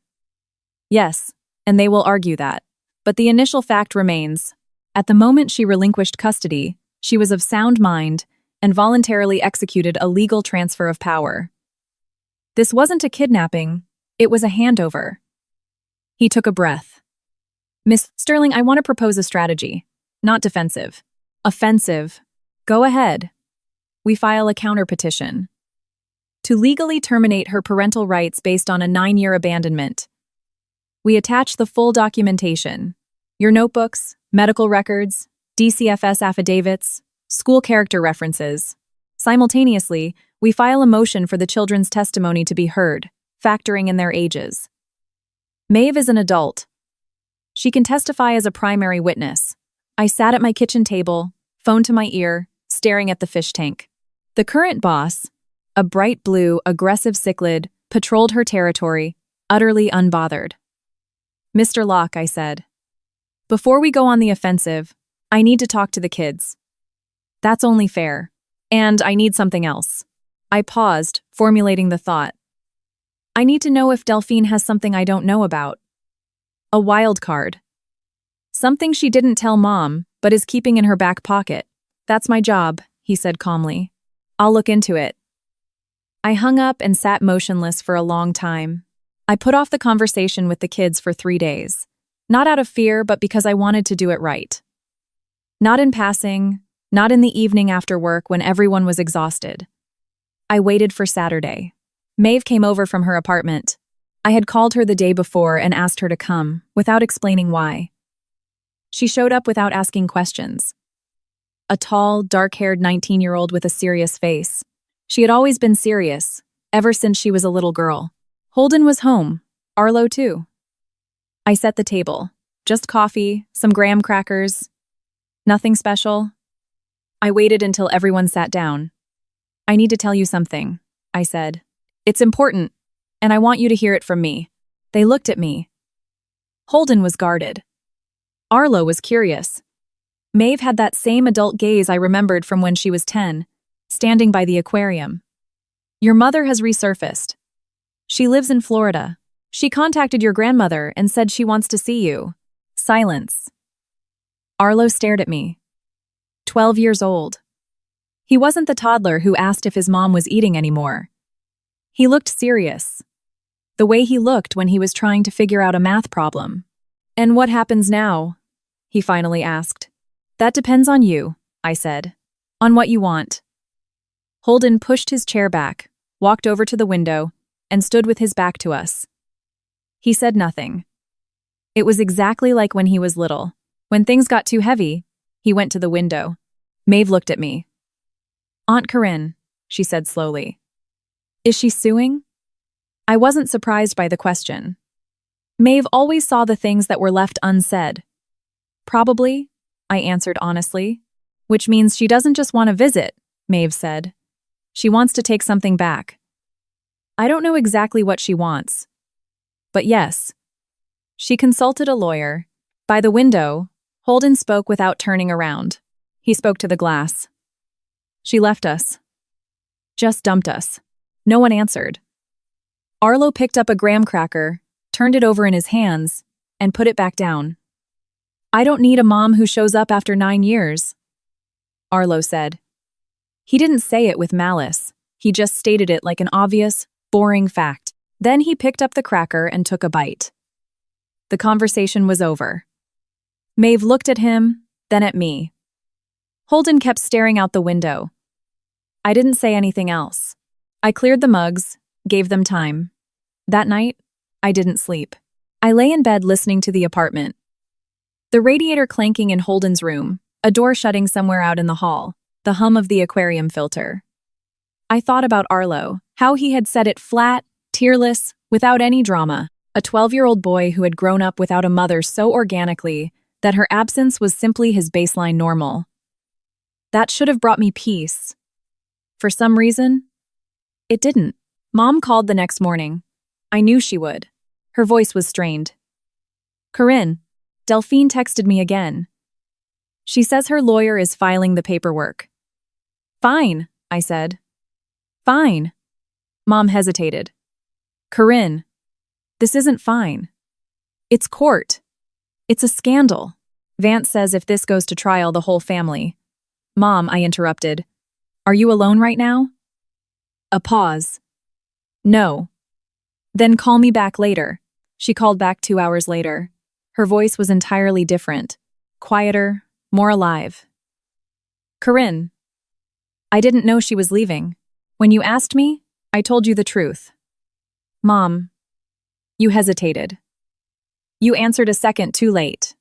Yes, and they will argue that. But the initial fact remains. At the moment she relinquished custody, she was of sound mind and voluntarily executed a legal transfer of power. This wasn't a kidnapping, it was a handover. He took a breath. Miss Sterling, I want to propose a strategy. Not defensive. Offensive. Go ahead. We file a counterpetition. To legally terminate her parental rights based on a 9-year abandonment. We attach the full documentation. Your notebooks, medical records, DCFS affidavits, school character references. Simultaneously, we file a motion for the children's testimony to be heard, factoring in their ages. Maeve is an adult. She can testify as a primary witness. I sat at my kitchen table, phone to my ear, staring at the fish tank. The current boss, a bright blue, aggressive cichlid, patrolled her territory, utterly unbothered. Mr. Locke, I said. Before we go on the offensive, I need to talk to the kids. That's only fair. And I need something else. I paused, formulating the thought. I need to know if Delphine has something I don't know about. A wild card. Something she didn't tell Mom, but is keeping in her back pocket. That's my job, he said calmly. I'll look into it. I hung up and sat motionless for a long time. I put off the conversation with the kids for 3 days. Not out of fear, but because I wanted to do it right. Not in passing, not in the evening after work when everyone was exhausted. I waited for Saturday. Maeve came over from her apartment. I had called her the day before and asked her to come, without explaining why. She showed up without asking questions. A tall, dark-haired 19-year-old with a serious face. She had always been serious, ever since she was a little girl. Holden was home. Arlo, too. I set the table. Just coffee, some graham crackers. Nothing special. I waited until everyone sat down. I need to tell you something, I said. It's important, and I want you to hear it from me. They looked at me. Holden was guarded. Arlo was curious. Maeve had that same adult gaze I remembered from when she was 10, standing by the aquarium. Your mother has resurfaced. She lives in Florida. She contacted your grandmother and said she wants to see you. Silence. Arlo stared at me. 12 years old. He wasn't the toddler who asked if his mom was eating anymore. He looked serious. The way he looked when he was trying to figure out a math problem. And what happens now? He finally asked. That depends on you, I said. On what you want. Holden pushed his chair back, walked over to the window, and stood with his back to us. He said nothing. It was exactly like when he was little. When things got too heavy, he went to the window. Maeve looked at me. Aunt Corinne, she said slowly. Is she suing? I wasn't surprised by the question. Maeve always saw the things that were left unsaid. Probably, I answered honestly. Which means she doesn't just want to visit, Maeve said. She wants to take something back. I don't know exactly what she wants. But yes. She consulted a lawyer. By the window, Holden spoke without turning around. He spoke to the glass. She left us. Just dumped us. No one answered. Arlo picked up a graham cracker, turned it over in his hands, and put it back down. I don't need a mom who shows up after 9 years, Arlo said. He didn't say it with malice. He just stated it like an obvious, boring fact. Then he picked up the cracker and took a bite. The conversation was over. Maeve looked at him, then at me. Holden kept staring out the window. I didn't say anything else. I cleared the mugs, gave them time. That night, I didn't sleep. I lay in bed listening to the apartment. The radiator clanking in Holden's room, a door shutting somewhere out in the hall, the hum of the aquarium filter. I thought about Arlo, how he had said it flat, tearless, without any drama, a 12-year-old boy who had grown up without a mother so organically that her absence was simply his baseline normal. That should have brought me peace. For some reason, it didn't. Mom called the next morning. I knew she would. Her voice was strained. Corinne, Delphine texted me again. She says her lawyer is filing the paperwork. Fine, I said. Fine. Mom hesitated. Corinne, this isn't fine. It's court. It's a scandal. Vance says if this goes to trial, the whole family. Mom, I interrupted. Are you alone right now? A pause. No. Then call me back later. She called back 2 hours later. Her voice was entirely different. Quieter, more alive. Corinne. I didn't know she was leaving. When you asked me, I told you the truth. Mom. You hesitated. You answered a second too late.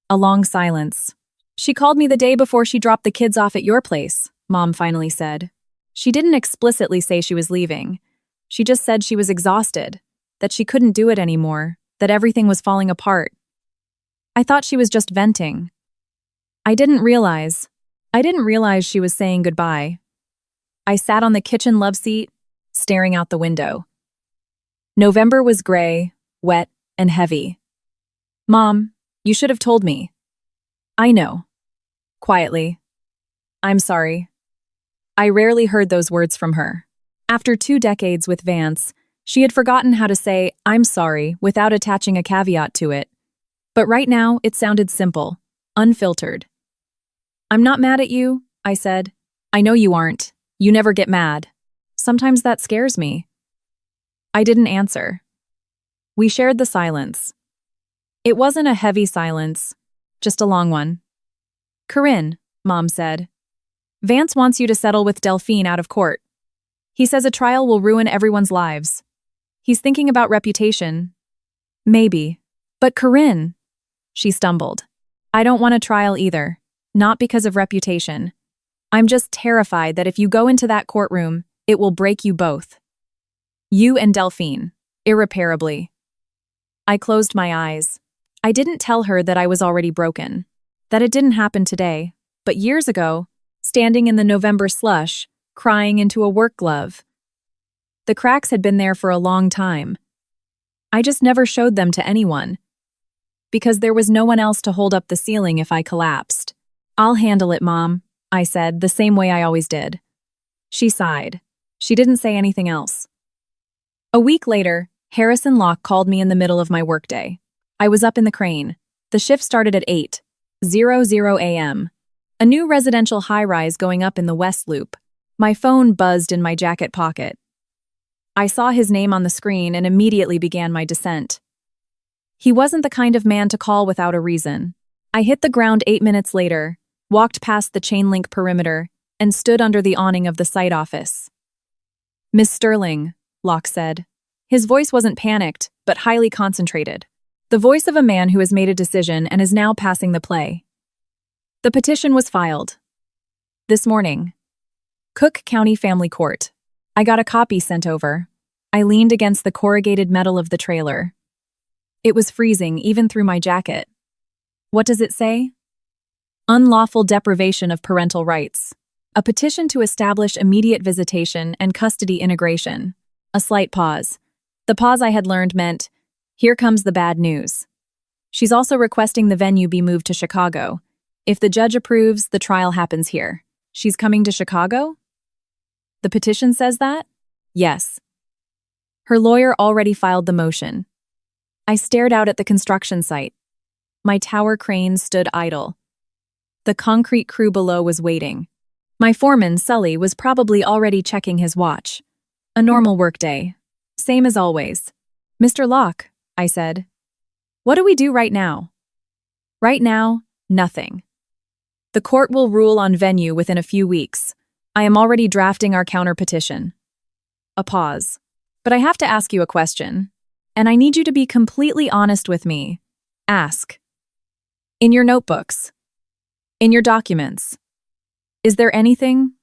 A long silence. She called me the day before she dropped the kids off at your place, Mom finally said. She didn't explicitly say she was leaving. She just said she was exhausted, that she couldn't do it anymore, that everything was falling apart. I thought she was just venting. I didn't realize she was saying goodbye. I sat on the kitchen love seat, staring out the window. November was gray, wet, and heavy. Mom, you should have told me. I know. Quietly. I'm sorry. I rarely heard those words from her. After 2 decades with Vance, she had forgotten how to say, I'm sorry, without attaching a caveat to it. But right now, it sounded simple, unfiltered. I'm not mad at you, I said. I know you aren't. You never get mad. Sometimes that scares me. I didn't answer. We shared the silence. It wasn't a heavy silence, just a long one. Corinne, Mom said. Vance wants you to settle with Delphine out of court. He says a trial will ruin everyone's lives. He's thinking about reputation. Maybe. But Corinne, she stumbled. I don't want a trial either. Not because of reputation. I'm just terrified that if you go into that courtroom, it will break you both. You and Delphine. Irreparably. I closed my eyes. I didn't tell her that I was already broken. That it didn't happen today, but years ago, standing in the November slush, crying into a work glove. The cracks had been there for a long time. I just never showed them to anyone. Because there was no one else to hold up the ceiling if I collapsed. I'll handle it, Mom, I said, the same way I always did. She sighed. She didn't say anything else. A week later, Harrison Locke called me in the middle of my workday. I was up in the crane. The shift started at 8:00 a.m. A new residential high-rise going up in the West Loop. My phone buzzed in my jacket pocket. I saw his name on the screen and immediately began my descent. He wasn't the kind of man to call without a reason. I hit the ground 8 minutes later, walked past the chain-link perimeter, and stood under the awning of the site office. Miss Sterling, Locke said. His voice wasn't panicked, but highly concentrated. The voice of a man who has made a decision and is now passing the play. The petition was filed. This morning. Cook County Family Court. I got a copy sent over. I leaned against the corrugated metal of the trailer. It was freezing even through my jacket. What does it say? Unlawful deprivation of parental rights. A petition to establish immediate visitation and custody integration. A slight pause. The pause I had learned meant, here comes the bad news. She's also requesting the venue be moved to Chicago. If the judge approves, the trial happens here. She's coming to Chicago? The petition says that? Yes. Her lawyer already filed the motion. I stared out at the construction site. My tower crane stood idle. The concrete crew below was waiting. My foreman, Sully, was probably already checking his watch. A normal workday. Same as always. Mr. Locke, I said. What do we do right now? Right now, nothing. The court will rule on venue within a few weeks. I am already drafting our counter-petition. A pause. But I have to ask you a question. And I need you to be completely honest with me. Ask. In your notebooks. In your documents. Is there anything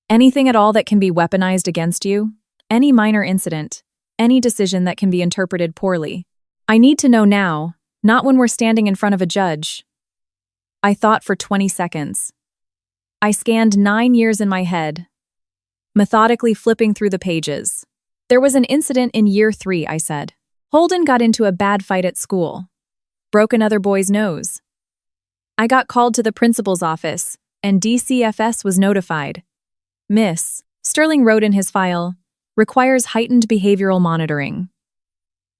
at all that can be weaponized against you? Any minor incident? Any decision that can be interpreted poorly? I need to know now, not when we're standing in front of a judge. I thought for 20 seconds. I scanned 9 years in my head, methodically flipping through the pages. There was an incident in year 3, I said. Holden got into a bad fight at school. Broke another boy's nose. I got called to the principal's office, and DCFS was notified. Miss, Sterling wrote in his file, requires heightened behavioral monitoring.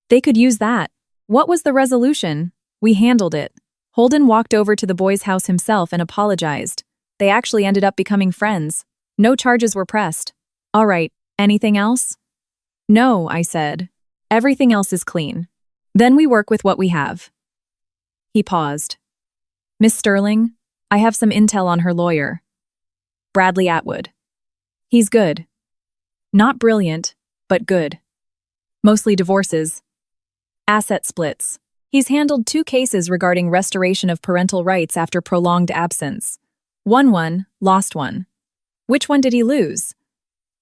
They could use that. What was the resolution? We handled it. Holden walked over to the boy's house himself and apologized. They actually ended up becoming friends. No charges were pressed. All right, anything else? No, I said. Everything else is clean. Then we work with what we have. He paused. Miss Sterling, I have some intel on her lawyer. Bradley Atwood. He's good. Not brilliant, but good. Mostly divorces. Asset splits. He's handled 2 cases regarding restoration of parental rights after prolonged absence. Won one, lost one. Which one did he lose?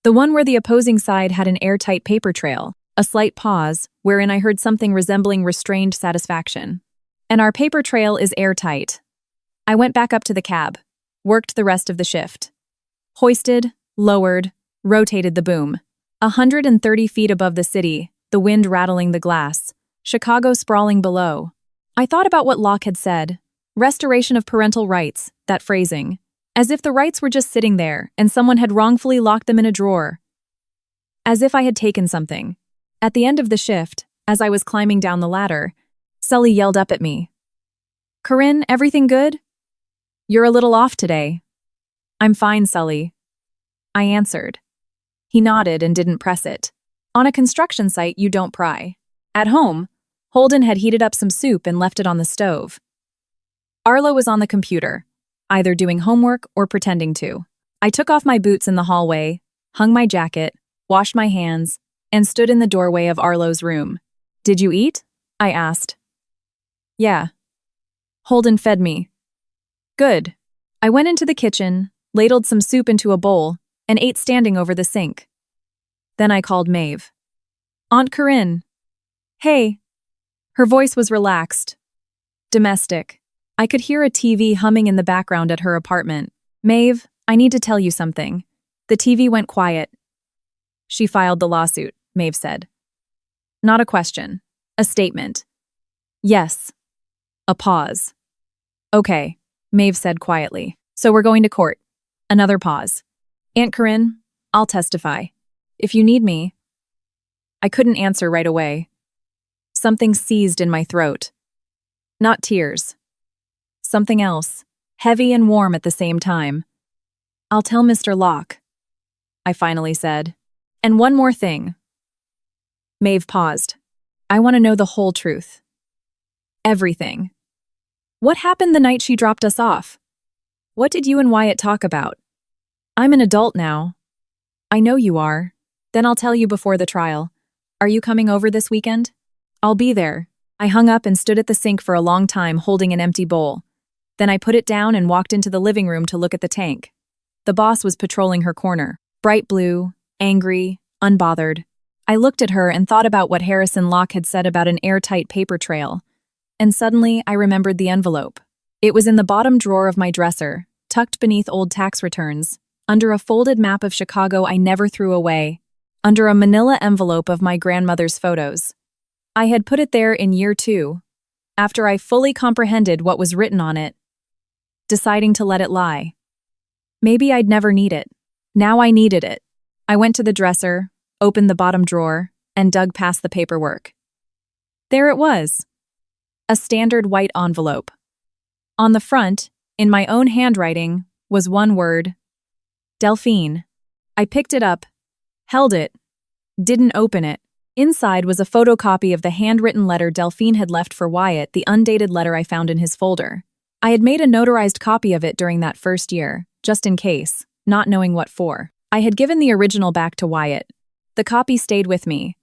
The one where the opposing side had an airtight paper trail, a slight pause, wherein I heard something resembling restrained satisfaction. And our paper trail is airtight. I went back up to the cab, worked the rest of the shift. Hoisted, lowered, rotated the boom. 130 feet above the city, the wind rattling the glass. Chicago sprawling below. I thought about what Locke had said. Restoration of parental rights, that phrasing. As if the rights were just sitting there and someone had wrongfully locked them in a drawer. As if I had taken something. At the end of the shift, as I was climbing down the ladder, Sully yelled up at me. Corinne, everything good? You're a little off today. I'm fine, Sully. I answered. He nodded and didn't press it. On a construction site, you don't pry. At home, Holden had heated up some soup and left it on the stove. Arlo was on the computer, either doing homework or pretending to. I took off my boots in the hallway, hung my jacket, washed my hands, and stood in the doorway of Arlo's room. Did you eat? I asked. Yeah. Holden fed me. Good. I went into the kitchen, ladled some soup into a bowl, and ate standing over the sink. Then I called Maeve. Aunt Corinne. Hey. Her voice was relaxed. Domestic. I could hear a TV humming in the background at her apartment. Maeve, I need to tell you something. The TV went quiet. She filed the lawsuit, Maeve said. Not a question. A statement. Yes. A pause. Okay, Maeve said quietly. So we're going to court. Another pause. Aunt Corinne, I'll testify. If you need me. I couldn't answer right away. Something seized in my throat. Not tears. Something else, heavy and warm at the same time. I'll tell Mr. Locke, I finally said. And one more thing. Maeve paused. I want to know the whole truth. Everything. What happened the night she dropped us off? What did you and Wyatt talk about? I'm an adult now. I know you are. Then I'll tell you before the trial. Are you coming over this weekend? I'll be there. I hung up and stood at the sink for a long time holding an empty bowl. Then I put it down and walked into the living room to look at the tank. The boss was patrolling her corner, bright blue, angry, unbothered. I looked at her and thought about what Harrison Locke had said about an airtight paper trail. And suddenly I remembered the envelope. It was in the bottom drawer of my dresser, tucked beneath old tax returns, under a folded map of Chicago I never threw away, under a manila envelope of my grandmother's photos. I had put it there in year 2, after I fully comprehended what was written on it, deciding to let it lie. Maybe I'd never need it. Now I needed it. I went to the dresser, opened the bottom drawer, and dug past the paperwork. There it was. A standard white envelope. On the front, in my own handwriting, was one word: Delphine. I picked it up, held it, didn't open it. Inside was a photocopy of the handwritten letter Delphine had left for Wyatt, the undated letter I found in his folder. I had made a notarized copy of it during that first year, just in case, not knowing what for. I had given the original back to Wyatt. The copy stayed with me.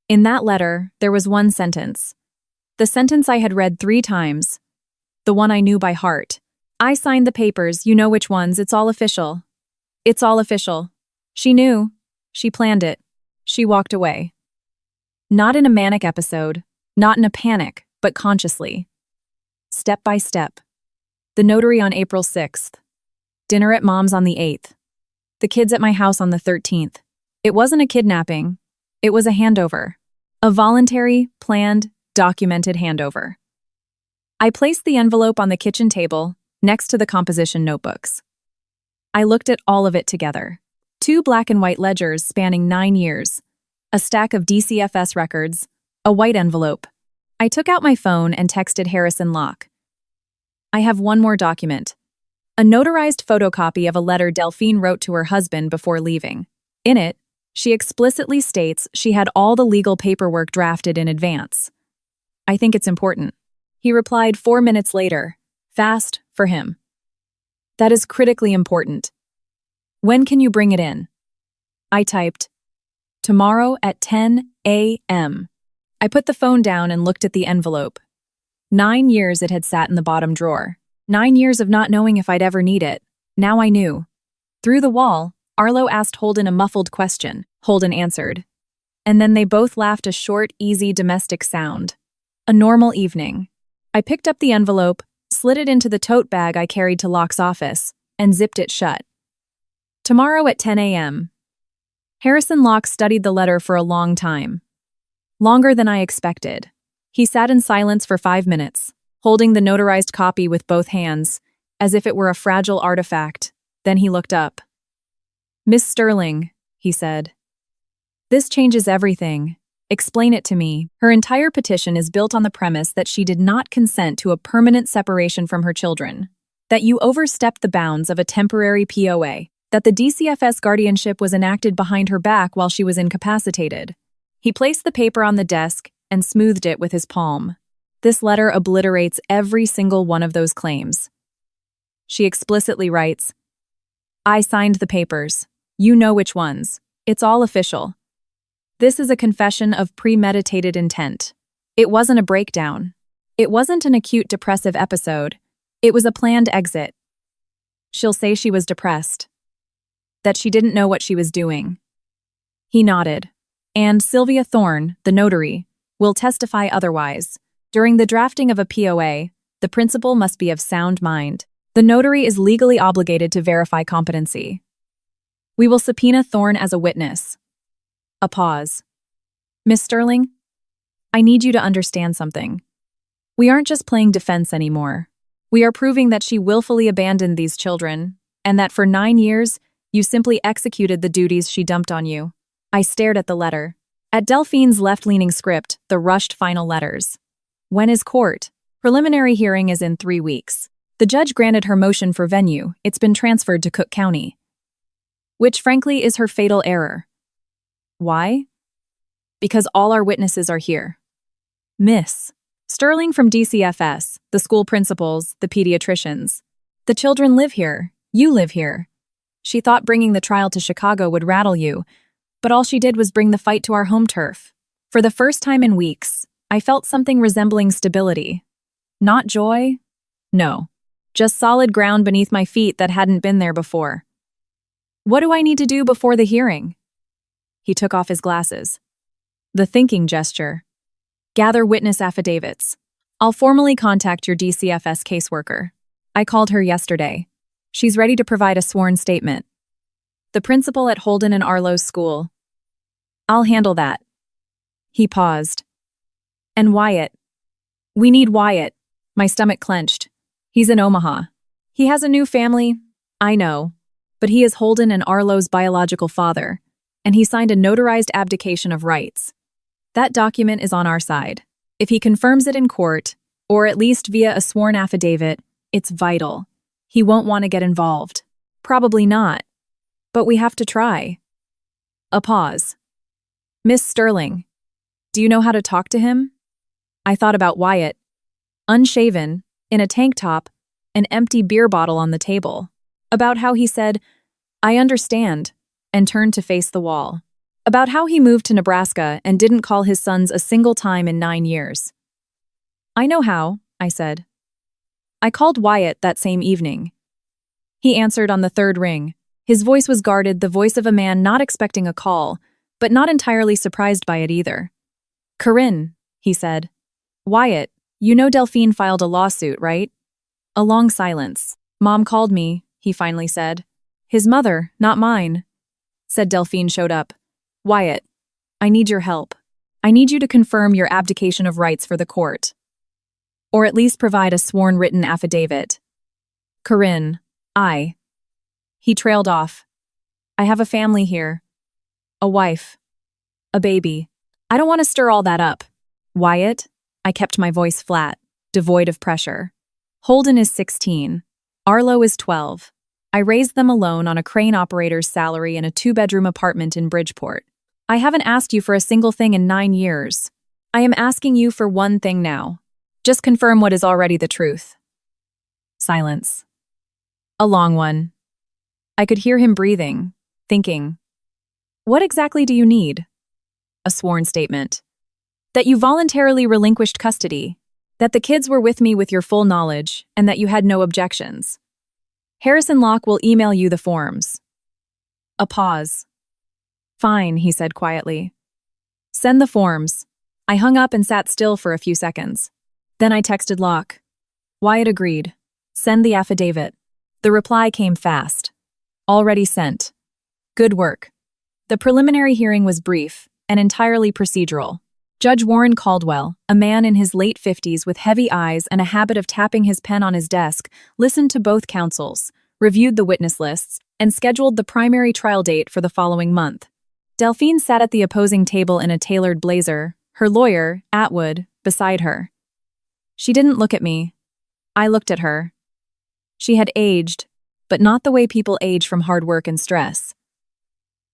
In that letter, there was one sentence. The sentence I had read 3 times. The one I knew by heart. I signed the papers, you know which ones, it's all official. It's all official. She knew. She planned it. She walked away. Not in a manic episode, not in a panic, but consciously. Step by step. The notary on April 6th. Dinner at Mom's on the 8th. The kids at my house on the 13th. It wasn't a kidnapping. It was a handover. A voluntary, planned, documented handover. I placed the envelope on the kitchen table, next to the composition notebooks. I looked at all of it together. 2 black and white ledgers spanning 9 years. A stack of DCFS records, a white envelope. I took out my phone and texted Harrison Locke. I have one more document. A notarized photocopy of a letter Delphine wrote to her husband before leaving. In it, she explicitly states she had all the legal paperwork drafted in advance. I think it's important. He replied 4 minutes later, fast for him. That is critically important. When can you bring it in? I typed, tomorrow at 10 a.m. I put the phone down and looked at the envelope. 9 years it had sat in the bottom drawer. 9 years of not knowing if I'd ever need it. Now I knew. Through the wall, Arlo asked Holden a muffled question. Holden answered. And then they both laughed, a short, easy domestic sound. A normal evening. I picked up the envelope, slid it into the tote bag I carried to Locke's office, and zipped it shut. Tomorrow at 10 a.m. Harrison Locke studied the letter for a long time. Longer than I expected. He sat in silence for 5 minutes, holding the notarized copy with both hands, as if it were a fragile artifact. Then he looked up. Miss Sterling, he said. This changes everything. Explain it to me. Her entire petition is built on the premise that she did not consent to a permanent separation from her children, that you overstepped the bounds of a temporary POA, that the DCFS guardianship was enacted behind her back while she was incapacitated. He placed the paper on the desk and smoothed it with his palm. This letter obliterates every single one of those claims. She explicitly writes, I signed the papers. You know which ones. It's all official. This is a confession of premeditated intent. It wasn't a breakdown. It wasn't an acute depressive episode. It was a planned exit. She'll say she was depressed. That she didn't know what she was doing. He nodded. And Sylvia Thorne, the notary, will testify otherwise. During the drafting of a POA, the principal must be of sound mind. The notary is legally obligated to verify competency. We will subpoena Thorne as a witness. A pause. Miss Sterling, I need you to understand something. We aren't just playing defense anymore. We are proving that she willfully abandoned these children, and that for 9 years, you simply executed the duties she dumped on you. I stared at the letter. At Delphine's left-leaning script, the rushed final letters. When is court? Preliminary hearing is in 3 weeks. The judge granted her motion for venue. It's been transferred to Cook County. Which, frankly, is her fatal error. Why? Because all our witnesses are here. Miss Sterling from DCFS, the school principals, the pediatricians. The children live here. You live here. She thought bringing the trial to Chicago would rattle you, but all she did was bring the fight to our home turf. For the first time in weeks, I felt something resembling stability. Not joy? No. Just solid ground beneath my feet that hadn't been there before. What do I need to do before the hearing? He took off his glasses. The thinking gesture. Gather witness affidavits. I'll formally contact your DCFS caseworker. I called her yesterday. She's ready to provide a sworn statement. The principal at Holden and Arlo's school. I'll handle that. He paused. And Wyatt. We need Wyatt. My stomach clenched. He's in Omaha. He has a new family, I know, but he is Holden and Arlo's biological father, and he signed a notarized abdication of rights. That document is on our side. If he confirms it in court, or at least via a sworn affidavit, it's vital. He won't want to get involved. Probably not. But we have to try. A pause. Miss Sterling, do you know how to talk to him? I thought about Wyatt. Unshaven, in a tank top, an empty beer bottle on the table. About how he said, I understand, and turned to face the wall. About how he moved to Nebraska and didn't call his sons a single time in 9 years. I know how, I said. I called Wyatt that same evening. He answered on the third ring. His voice was guarded, the voice of a man not expecting a call, but not entirely surprised by it either. Corinne, he said. Wyatt, you know Delphine filed a lawsuit, right? A long silence. Mom called me, he finally said. His mother, not mine. Said Delphine showed up. Wyatt, I need your help. I need you to confirm your abdication of rights for the court. Or at least provide a sworn written affidavit. Corinne, He trailed off. I have a family here. A wife. A baby. I don't want to stir all that up. Wyatt, I kept my voice flat, devoid of pressure. Holden is 16. Arlo is 12. I raised them alone on a crane operator's salary in a 2-bedroom apartment in Bridgeport. I haven't asked you for a single thing in 9 years. I am asking you for one thing now. Just confirm what is already the truth. Silence. A long one. I could hear him breathing, thinking. What exactly do you need? A sworn statement. That you voluntarily relinquished custody, that the kids were with me with your full knowledge, and that you had no objections. Harrison Locke will email you the forms. A pause. Fine, he said quietly. Send the forms. I hung up and sat still for a few seconds. Then I texted Locke. Wyatt agreed. Send the affidavit. The reply came fast. Already sent. Good work. The preliminary hearing was brief and entirely procedural. Judge Warren Caldwell, a man in his late 50s with heavy eyes and a habit of tapping his pen on his desk, listened to both counsels, reviewed the witness lists, and scheduled the primary trial date for the following month. Delphine sat at the opposing table in a tailored blazer, her lawyer, Atwood, beside her. She didn't look at me. I looked at her. She had aged, but not the way people age from hard work and stress.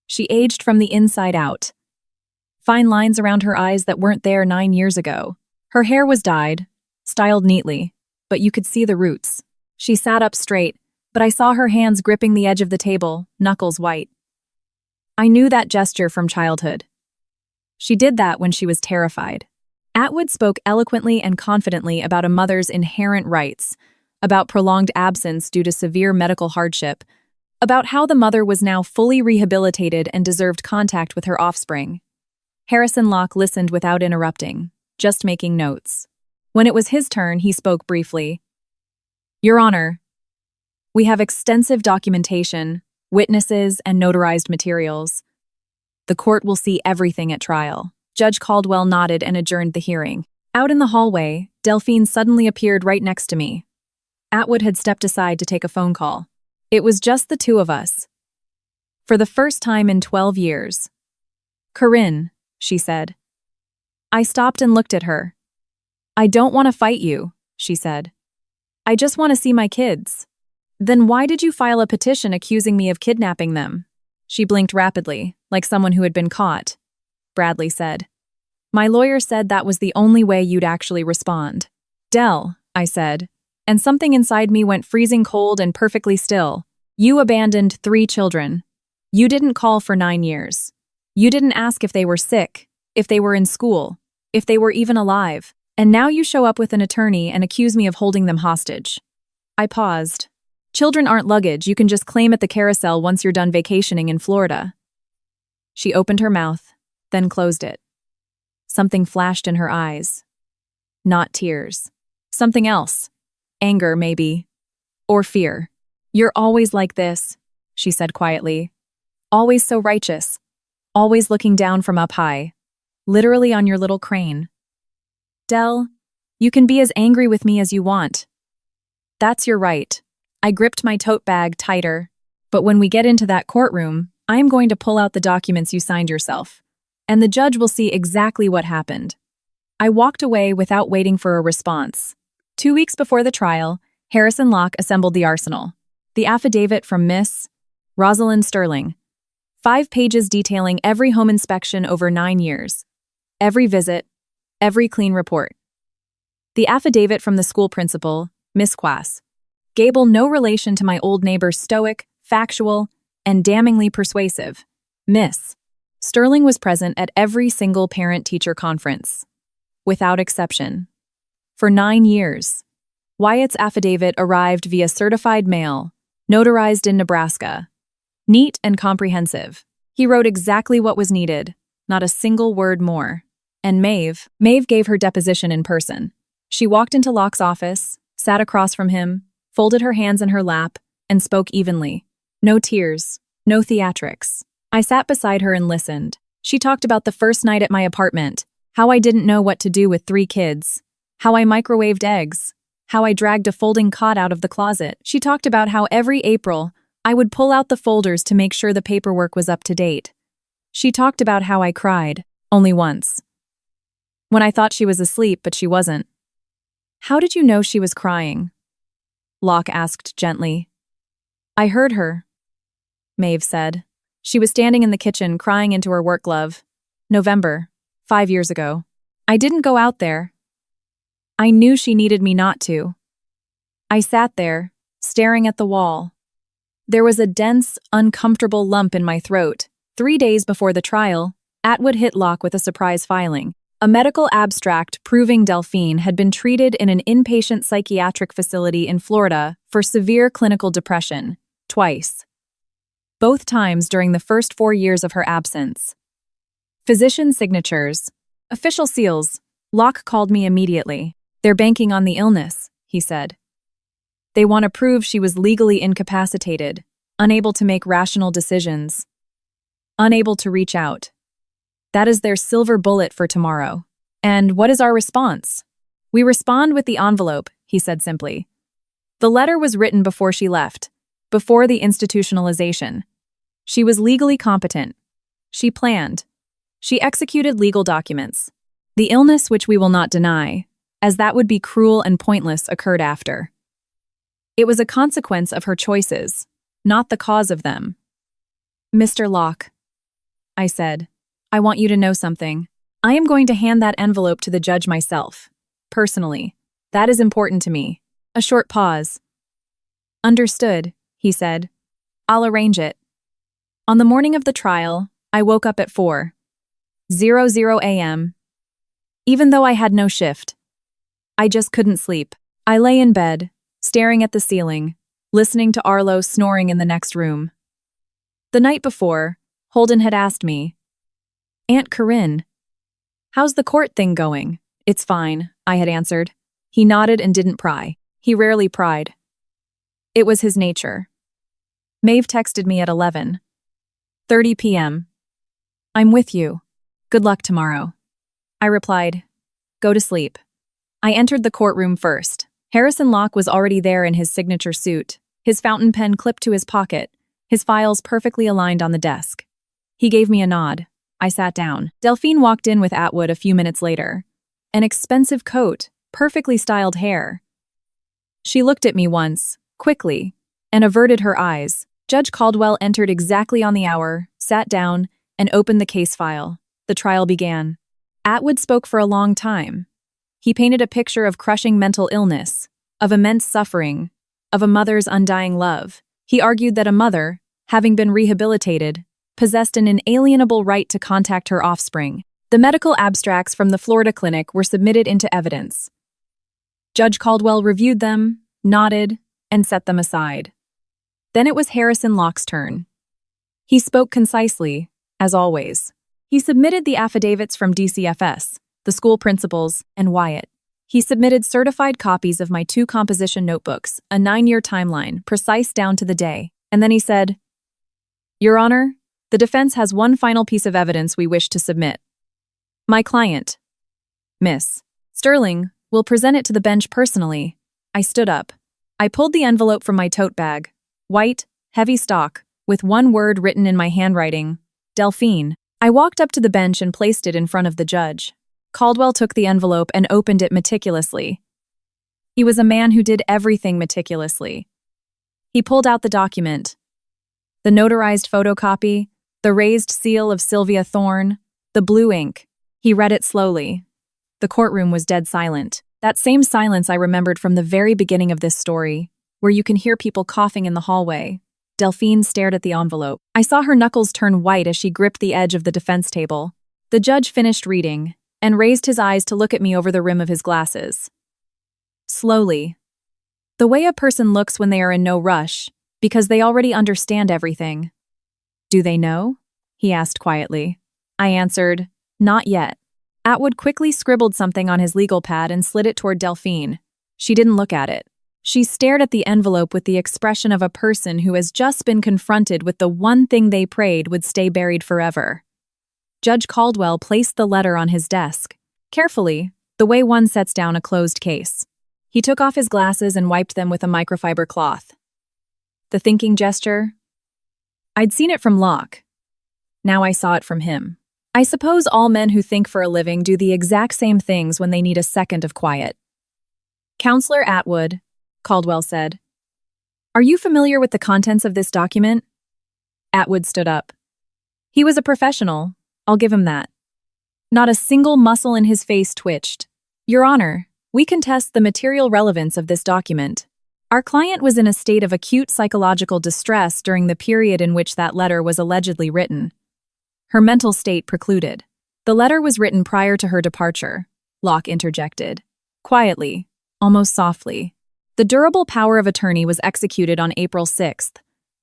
She aged from the inside out. Fine lines around her eyes that weren't there 9 years ago. Her hair was dyed, styled neatly, but you could see the roots. She sat up straight, but I saw her hands gripping the edge of the table, knuckles white. I knew that gesture from childhood. She did that when she was terrified. Atwood spoke eloquently and confidently about a mother's inherent rights, about prolonged absence due to severe medical hardship, about how the mother was now fully rehabilitated and deserved contact with her offspring. Harrison Locke listened without interrupting, just making notes. When it was his turn, he spoke briefly. Your Honor, we have extensive documentation, witnesses, and notarized materials. The court will see everything at trial. Judge Caldwell nodded and adjourned the hearing. Out in the hallway, Delphine suddenly appeared right next to me. Atwood had stepped aside to take a phone call. It was just the two of us. For the first time in 12 years. Corinne, she said. I stopped and looked at her. I don't want to fight you, she said. I just want to see my kids. Then why did you file a petition accusing me of kidnapping them? She blinked rapidly, like someone who had been caught. Bradley said. My lawyer said that was the only way you'd actually respond. Del, I said, and something inside me went freezing cold and perfectly still. You abandoned 3 children. You didn't call for 9 years. You didn't ask if they were sick, if they were in school, if they were even alive. And now you show up with an attorney and accuse me of holding them hostage. I paused. Children aren't luggage you can just claim at the carousel once you're done vacationing in Florida. She opened her mouth, then closed it. Something flashed in her eyes. Not tears. Something else. Anger, maybe. Or fear. You're always like this, she said quietly. Always so righteous. Always looking down from up high. Literally on your little crane. Del, you can be as angry with me as you want. That's your right. I gripped my tote bag tighter. But when we get into that courtroom, I am going to pull out the documents you signed yourself. And the judge will see exactly what happened. I walked away without waiting for a response. 2 weeks before the trial, Harrison Locke assembled the arsenal. The affidavit from Miss Rosalind Sterling. 5 pages detailing every home inspection over 9 years. Every visit, every clean report. The affidavit from the school principal, Miss Quass. Gable no relation to my old neighbor's stoic, factual, and damningly persuasive. Miss Sterling was present at every single parent-teacher conference. Without exception. For 9 years. Wyatt's affidavit arrived via certified mail, notarized in Nebraska. Neat and comprehensive. He wrote exactly what was needed, not a single word more. And Maeve gave her deposition in person. She walked into Locke's office, sat across from him, folded her hands in her lap, and spoke evenly. No tears, no theatrics. I sat beside her and listened. She talked about the first night at my apartment, how I didn't know what to do with 3 kids, how I microwaved eggs, how I dragged a folding cot out of the closet. She talked about how every April, I would pull out the folders to make sure the paperwork was up to date. She talked about how I cried, only once. When I thought she was asleep, but she wasn't. How did you know she was crying? Locke asked gently. I heard her, Maeve said. She was standing in the kitchen crying into her work glove. November, 5 years ago. I didn't go out there. I knew she needed me not to. I sat there, staring at the wall. There was a dense, uncomfortable lump in my throat. 3 days before the trial, Atwood hit Locke with a surprise filing. A medical abstract proving Delphine had been treated in an inpatient psychiatric facility in Florida for severe clinical depression, twice. Both times during the first 4 years of her absence. Physician signatures. Official seals. Locke called me immediately. They're banking on the illness, he said. They want to prove she was legally incapacitated, unable to make rational decisions, unable to reach out. That is their silver bullet for tomorrow. And what is our response? We respond with the envelope, he said simply. The letter was written before she left, before the institutionalization. She was legally competent. She planned. She executed legal documents. The illness, which we will not deny, as that would be cruel and pointless, occurred after. It was a consequence of her choices, not the cause of them. Mr. Locke, I said, I want you to know something. I am going to hand that envelope to the judge myself, personally. That is important to me. A short pause. Understood, he said. I'll arrange it. On the morning of the trial, I woke up at 4:00 a.m. Even though I had no shift. I just couldn't sleep. I lay in bed, staring at the ceiling, listening to Arlo snoring in the next room. The night before, Holden had asked me, Aunt Corinne, how's the court thing going? It's fine, I had answered. He nodded and didn't pry. He rarely pried. It was his nature. Maeve texted me at 11:30 p.m. I'm with you. Good luck tomorrow. I replied, go to sleep. I entered the courtroom first. Harrison Locke was already there in his signature suit, his fountain pen clipped to his pocket, his files perfectly aligned on the desk. He gave me a nod. I sat down. Delphine walked in with Atwood a few minutes later. An expensive coat, perfectly styled hair. She looked at me once, quickly, and averted her eyes. Judge Caldwell entered exactly on the hour, sat down, and opened the case file. The trial began. Atwood spoke for a long time. He painted a picture of crushing mental illness, of immense suffering, of a mother's undying love. He argued that a mother, having been rehabilitated, possessed an inalienable right to contact her offspring. The medical abstracts from the Florida clinic were submitted into evidence. Judge Caldwell reviewed them, nodded, and set them aside. Then it was Harrison Locke's turn. He spoke concisely, as always. He submitted the affidavits from DCFS, the school principals, and Wyatt. He submitted certified copies of my 2 composition notebooks, a 9-year timeline, precise down to the day. And then he said, Your Honor, The defense has one final piece of evidence we wish to submit. My client, Miss Sterling, will present it to the bench personally. I stood up. I pulled the envelope from my tote bag. White, heavy stock, with one word written in my handwriting, Delphine. I walked up to the bench and placed it in front of the judge. Caldwell took the envelope and opened it meticulously. He was a man who did everything meticulously. He pulled out the document. The notarized photocopy, the raised seal of Sylvia Thorne, the blue ink. He read it slowly. The courtroom was dead silent. That same silence I remembered from the very beginning of this story, where you can hear people coughing in the hallway. Delphine stared at the envelope. I saw her knuckles turn white as she gripped the edge of the defense table. The judge finished reading and raised his eyes to look at me over the rim of his glasses. Slowly. The way a person looks when they are in no rush, because they already understand everything. Do they know? He asked quietly. I answered, not yet. Atwood quickly scribbled something on his legal pad and slid it toward Delphine. She didn't look at it. She stared at the envelope with the expression of a person who has just been confronted with the one thing they prayed would stay buried forever. Judge Caldwell placed the letter on his desk, carefully, the way one sets down a closed case. He took off his glasses and wiped them with a microfiber cloth. The thinking gesture? I'd seen it from Locke. Now I saw it from him. I suppose all men who think for a living do the exact same things when they need a second of quiet. Counselor Atwood, Caldwell said. Are you familiar with the contents of this document? Atwood stood up. He was a professional, I'll give him that. Not a single muscle in his face twitched. Your Honor, we contest the material relevance of this document. Our client was in a state of acute psychological distress during the period in which that letter was allegedly written. Her mental state precluded. The letter was written prior to her departure, Locke interjected. Quietly, almost softly. The durable power of attorney was executed on April 6th.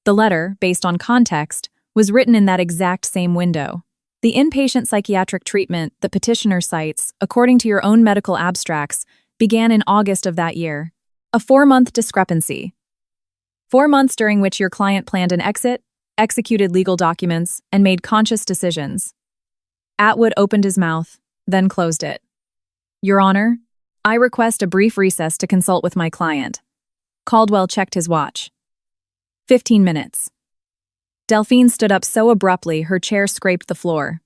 The letter, based on context, was written in that exact same window. The inpatient psychiatric treatment the petitioner cites, according to your own medical abstracts, began in August of that year. A 4-month discrepancy. 4 months during which your client planned an exit, executed legal documents, and made conscious decisions. Atwood opened his mouth, then closed it. Your Honor, I request a brief recess to consult with my client. Caldwell checked his watch. 15 minutes. Delphine stood up so abruptly her chair scraped the floor.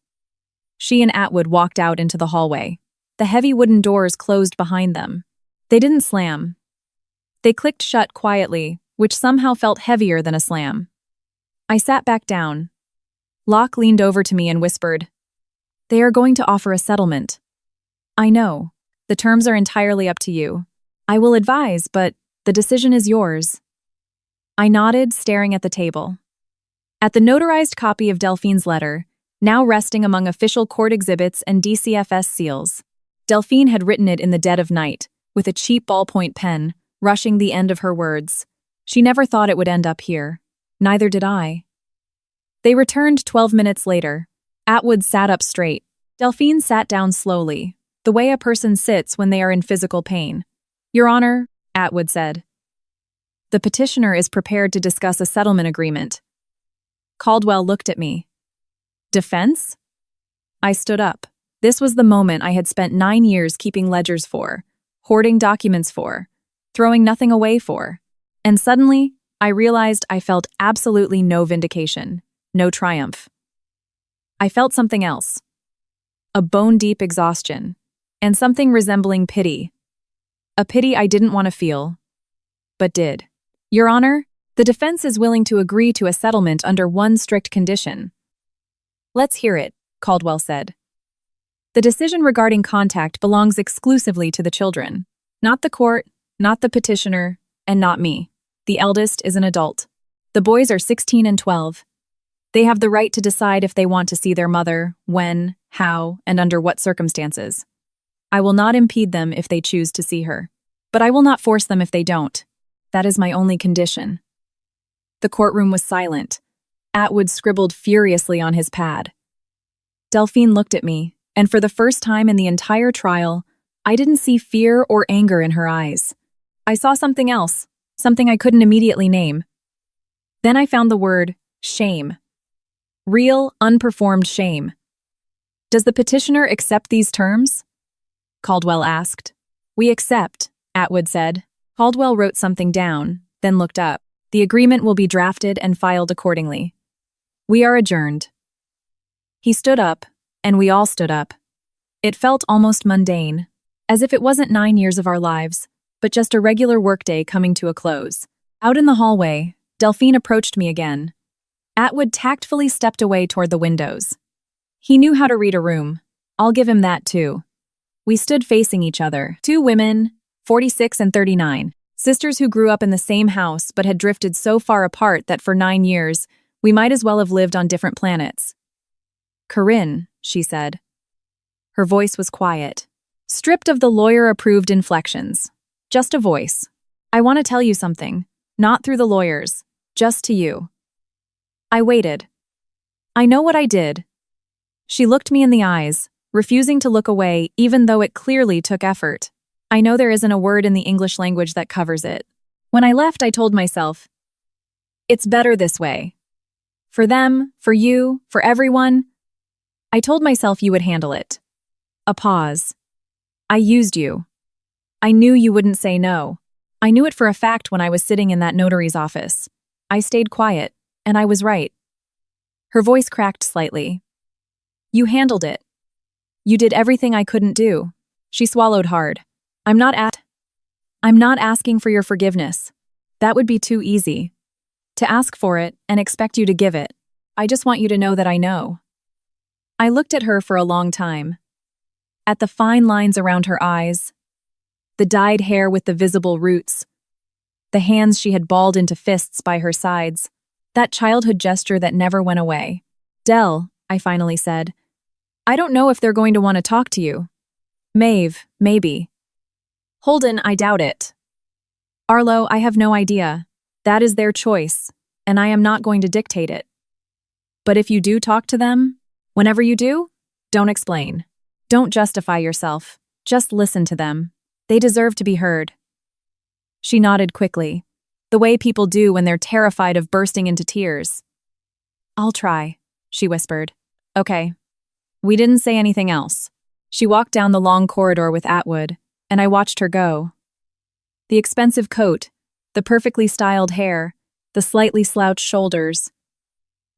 She and Atwood walked out into the hallway. The heavy wooden doors closed behind them. They didn't slam. They clicked shut quietly, which somehow felt heavier than a slam. I sat back down. Locke leaned over to me and whispered, They are going to offer a settlement. I know. The terms are entirely up to you. I will advise, but the decision is yours. I nodded, staring at the table. At the notarized copy of Delphine's letter, now resting among official court exhibits and DCFS seals, Delphine had written it in the dead of night, with a cheap ballpoint pen, rushing the end of her words. She never thought it would end up here. Neither did I. They returned 12 minutes later. Atwood sat up straight. Delphine sat down slowly, the way a person sits when they are in physical pain. Your Honor, Atwood said. The petitioner is prepared to discuss a settlement agreement. Caldwell looked at me. Defense? I stood up. This was the moment I had spent 9 years keeping ledgers for, hoarding documents for, throwing nothing away for. And suddenly, I realized I felt absolutely no vindication, no triumph. I felt something else. A bone-deep exhaustion, and something resembling pity. A pity I didn't want to feel, but did. Your Honor, the defense is willing to agree to a settlement under one strict condition. Let's hear it, Caldwell said. The decision regarding contact belongs exclusively to the children. Not the court, not the petitioner, and not me. The eldest is an adult. The boys are 16 and 12. They have the right to decide if they want to see their mother, when, how, and under what circumstances. I will not impede them if they choose to see her. But I will not force them if they don't. That is my only condition. The courtroom was silent. Atwood scribbled furiously on his pad. Delphine looked at me, and for the first time in the entire trial, I didn't see fear or anger in her eyes. I saw something else, something I couldn't immediately name. Then I found the word shame. Real, unperformed shame. Does the petitioner accept these terms? Caldwell asked. We accept, Atwood said. Caldwell wrote something down, then looked up. The agreement will be drafted and filed accordingly. We are adjourned. He stood up, and we all stood up. It felt almost mundane, as if it wasn't 9 years of our lives, but just a regular workday coming to a close. Out in the hallway, Delphine approached me again. Atwood tactfully stepped away toward the windows. He knew how to read a room. I'll give him that too. We stood facing each other, two women, 46 and 39, sisters who grew up in the same house but had drifted so far apart that for 9 years, we might as well have lived on different planets. Corinne, she said. Her voice was quiet, stripped of the lawyer-approved inflections. Just a voice. I want to tell you something, not through the lawyers, just to you. I waited. I know what I did. She looked me in the eyes, refusing to look away even though it clearly took effort. I know there isn't a word in the English language that covers it. When I left, I told myself, it's better this way. For them, for you, for everyone. I told myself you would handle it. A pause. I used you. I knew you wouldn't say no. I knew it for a fact when I was sitting in that notary's office. I stayed quiet, and I was right. Her voice cracked slightly. You handled it. You did everything I couldn't do. She swallowed hard. I'm not asking for your forgiveness. That would be too easy. To ask for it and expect you to give it. I just want you to know that I know. I looked at her for a long time. At the fine lines around her eyes, the dyed hair with the visible roots, the hands she had balled into fists by her sides, that childhood gesture that never went away. Dell, I finally said, I don't know if they're going to want to talk to you. Maeve, maybe. Holden, I doubt it. Arlo, I have no idea. That is their choice, and I am not going to dictate it. But if you do talk to them, whenever you do, don't explain. Don't justify yourself. Just listen to them. They deserve to be heard. She nodded quickly, the way people do when they're terrified of bursting into tears. I'll try, she whispered. Okay. We didn't say anything else. She walked down the long corridor with Atwood, and I watched her go. The expensive coat, the perfectly styled hair, the slightly slouched shoulders.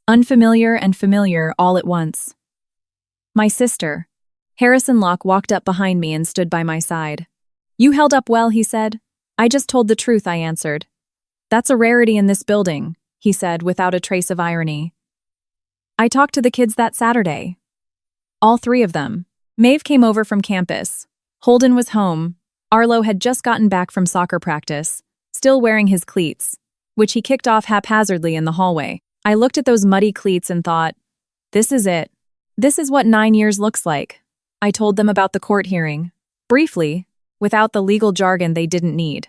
Unfamiliar and familiar all at once. My sister. Harrison Locke walked up behind me and stood by my side. You held up well, he said. I just told the truth, I answered. That's a rarity in this building, he said without a trace of irony. I talked to the kids that Saturday. All 3 of them. Maeve came over from campus. Holden was home. Arlo had just gotten back from soccer practice, still wearing his cleats, which he kicked off haphazardly in the hallway. I looked at those muddy cleats and thought, this is it. This is what 9 years looks like. I told them about the court hearing. Briefly, without the legal jargon they didn't need.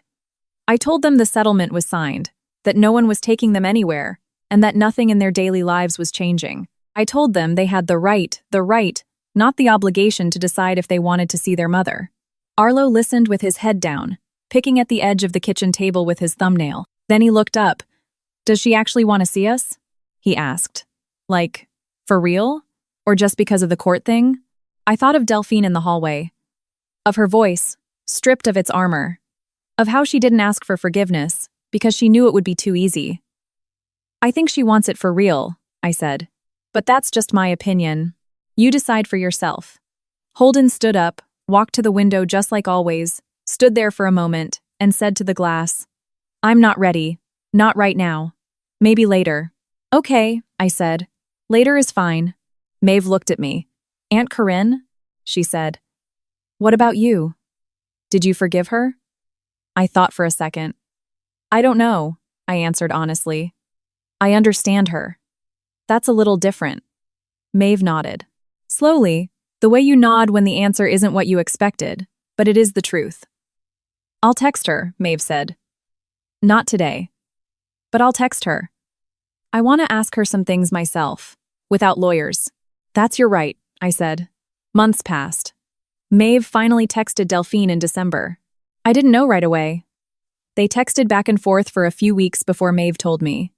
I told them the settlement was signed, that no one was taking them anywhere, and that nothing in their daily lives was changing. I told them they had the right, not the obligation to decide if they wanted to see their mother. Arlo listened with his head down, picking at the edge of the kitchen table with his thumbnail. Then he looked up. Does she actually want to see us? He asked. Like, for real? Or just because of the court thing? I thought of Delphine in the hallway. Of her voice, stripped of its armor. Of how she didn't ask for forgiveness, because she knew it would be too easy. I think she wants it for real, I said. But that's just my opinion. You decide for yourself. Holden stood up, walked to the window just like always, stood there for a moment, and said to the glass, I'm not ready. Not right now. Maybe later. Okay, I said. Later is fine. Maeve looked at me. Aunt Corinne? She said. What about you? Did you forgive her? I thought for a second. I don't know, I answered honestly. I understand her. That's a little different. Maeve nodded. Slowly, the way you nod when the answer isn't what you expected, but it is the truth. I'll text her, Maeve said. Not today. But I'll text her. I want to ask her some things myself, without lawyers. That's your right, I said. Months passed. Maeve finally texted Delphine in December. I didn't know right away. They texted back and forth for a few weeks before Maeve told me.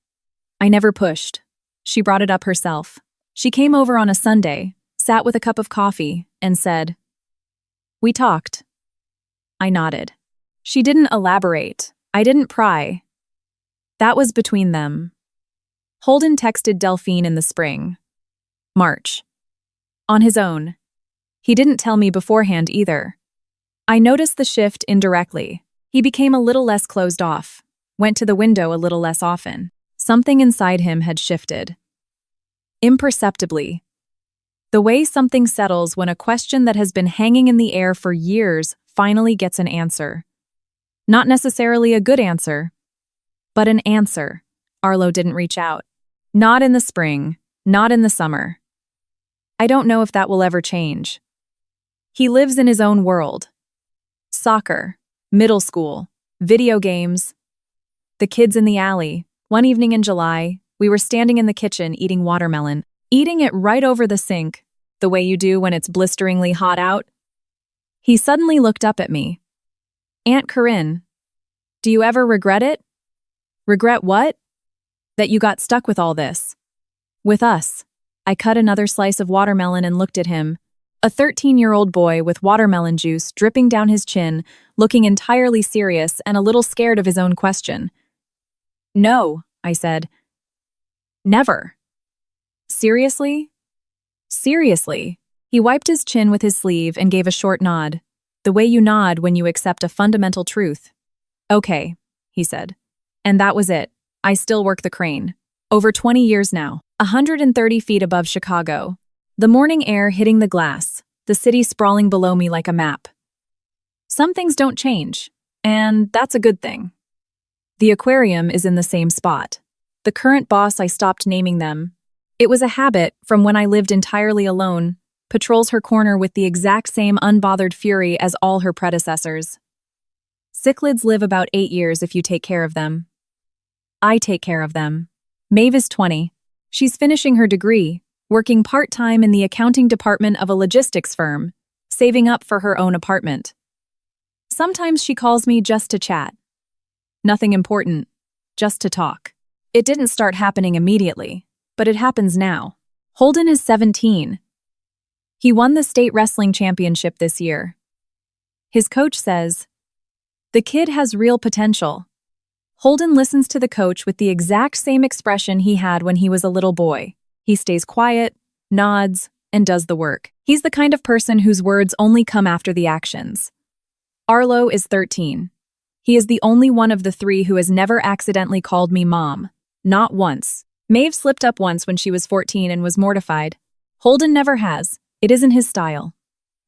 I never pushed. She brought it up herself. She came over on a Sunday, sat with a cup of coffee, and said, "We talked." I nodded. She didn't elaborate. I didn't pry. That was between them. Holden texted Delphine in the spring. March. On his own. He didn't tell me beforehand either. I noticed the shift indirectly. He became a little less closed off, went to the window a little less often. Something inside him had shifted. Imperceptibly. The way something settles when a question that has been hanging in the air for years finally gets an answer. Not necessarily a good answer, but an answer. Arlo didn't reach out. Not in the spring, not in the summer. I don't know if that will ever change. He lives in his own world. Soccer, middle school, video games. The kids in the alley. One evening in July, we were standing in the kitchen eating watermelon, eating it right over the sink, the way you do when it's blisteringly hot out. He suddenly looked up at me. "Aunt Corinne, do you ever regret it?" "Regret what?" "That you got stuck with all this." "With us." I cut another slice of watermelon and looked at him. A 13-year-old boy with watermelon juice dripping down his chin, looking entirely serious and a little scared of his own question. "No," I said. "Never." "Seriously?" "Seriously." He wiped his chin with his sleeve and gave a short nod, the way you nod when you accept a fundamental truth. "Okay," he said. And that was it. I still work the crane. Over 20 years now. 130 feet above Chicago. The morning air hitting the glass, the city sprawling below me like a map. Some things don't change, and that's a good thing. The aquarium is in the same spot. The current boss, I stopped naming them. It was a habit from when I lived entirely alone, patrols her corner with the exact same unbothered fury as all her predecessors. Cichlids live about 8 years if you take care of them. I take care of them. Maeve is 20. She's finishing her degree, working part-time in the accounting department of a logistics firm, saving up for her own apartment. Sometimes she calls me just to chat. Nothing important, just to talk. It didn't start happening immediately, but it happens now. Holden is 17. He won the state wrestling championship this year. His coach says, "The kid has real potential." Holden listens to the coach with the exact same expression he had when he was a little boy. He stays quiet, nods, and does the work. He's the kind of person whose words only come after the actions. Arlo is 13. He is the only one of the three who has never accidentally called me mom. Not once. Maeve slipped up once when she was 14 and was mortified. Holden never has. It isn't his style.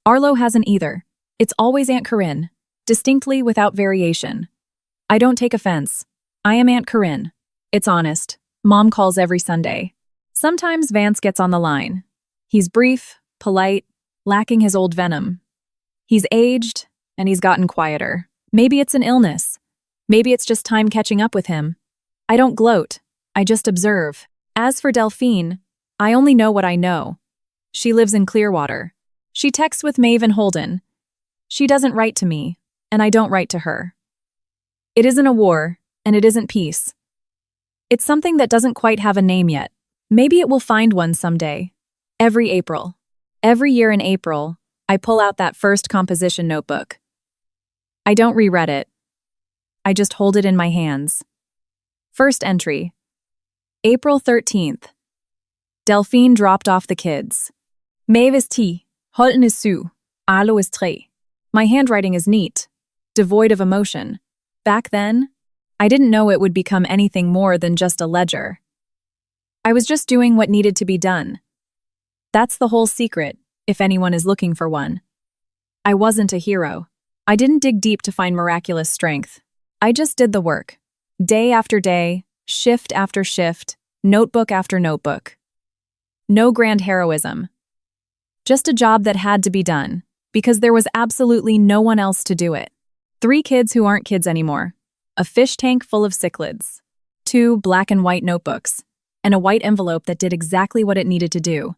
Arlo hasn't either. It's always Aunt Corinne, distinctly without variation. I don't take offense. I am Aunt Corinne. It's honest. Mom calls every Sunday. Sometimes Vance gets on the line. He's brief, polite, lacking his old venom. He's aged, and he's gotten quieter. Maybe it's an illness. Maybe it's just time catching up with him. I don't gloat. I just observe. As for Delphine, I only know what I know. She lives in Clearwater. She texts with Maeve and Holden. She doesn't write to me, and I don't write to her. It isn't a war, and it isn't peace. It's something that doesn't quite have a name yet. Maybe it will find one someday. Every April. Every year in April, I pull out that first composition notebook. I don't reread it. I just hold it in my hands. First entry. April 13th. Delphine dropped off the kids. Maeve is T. Holden is Sue. Arlo is Tre. My handwriting is neat, devoid of emotion. Back then, I didn't know it would become anything more than just a ledger. I was just doing what needed to be done. That's the whole secret, if anyone is looking for one. I wasn't a hero. I didn't dig deep to find miraculous strength. I just did the work. Day after day, shift after shift, notebook after notebook. No grand heroism. Just a job that had to be done, because there was absolutely no one else to do it. 3 kids who aren't kids anymore. A fish tank full of cichlids. 2 black and white notebooks. And a white envelope that did exactly what it needed to do.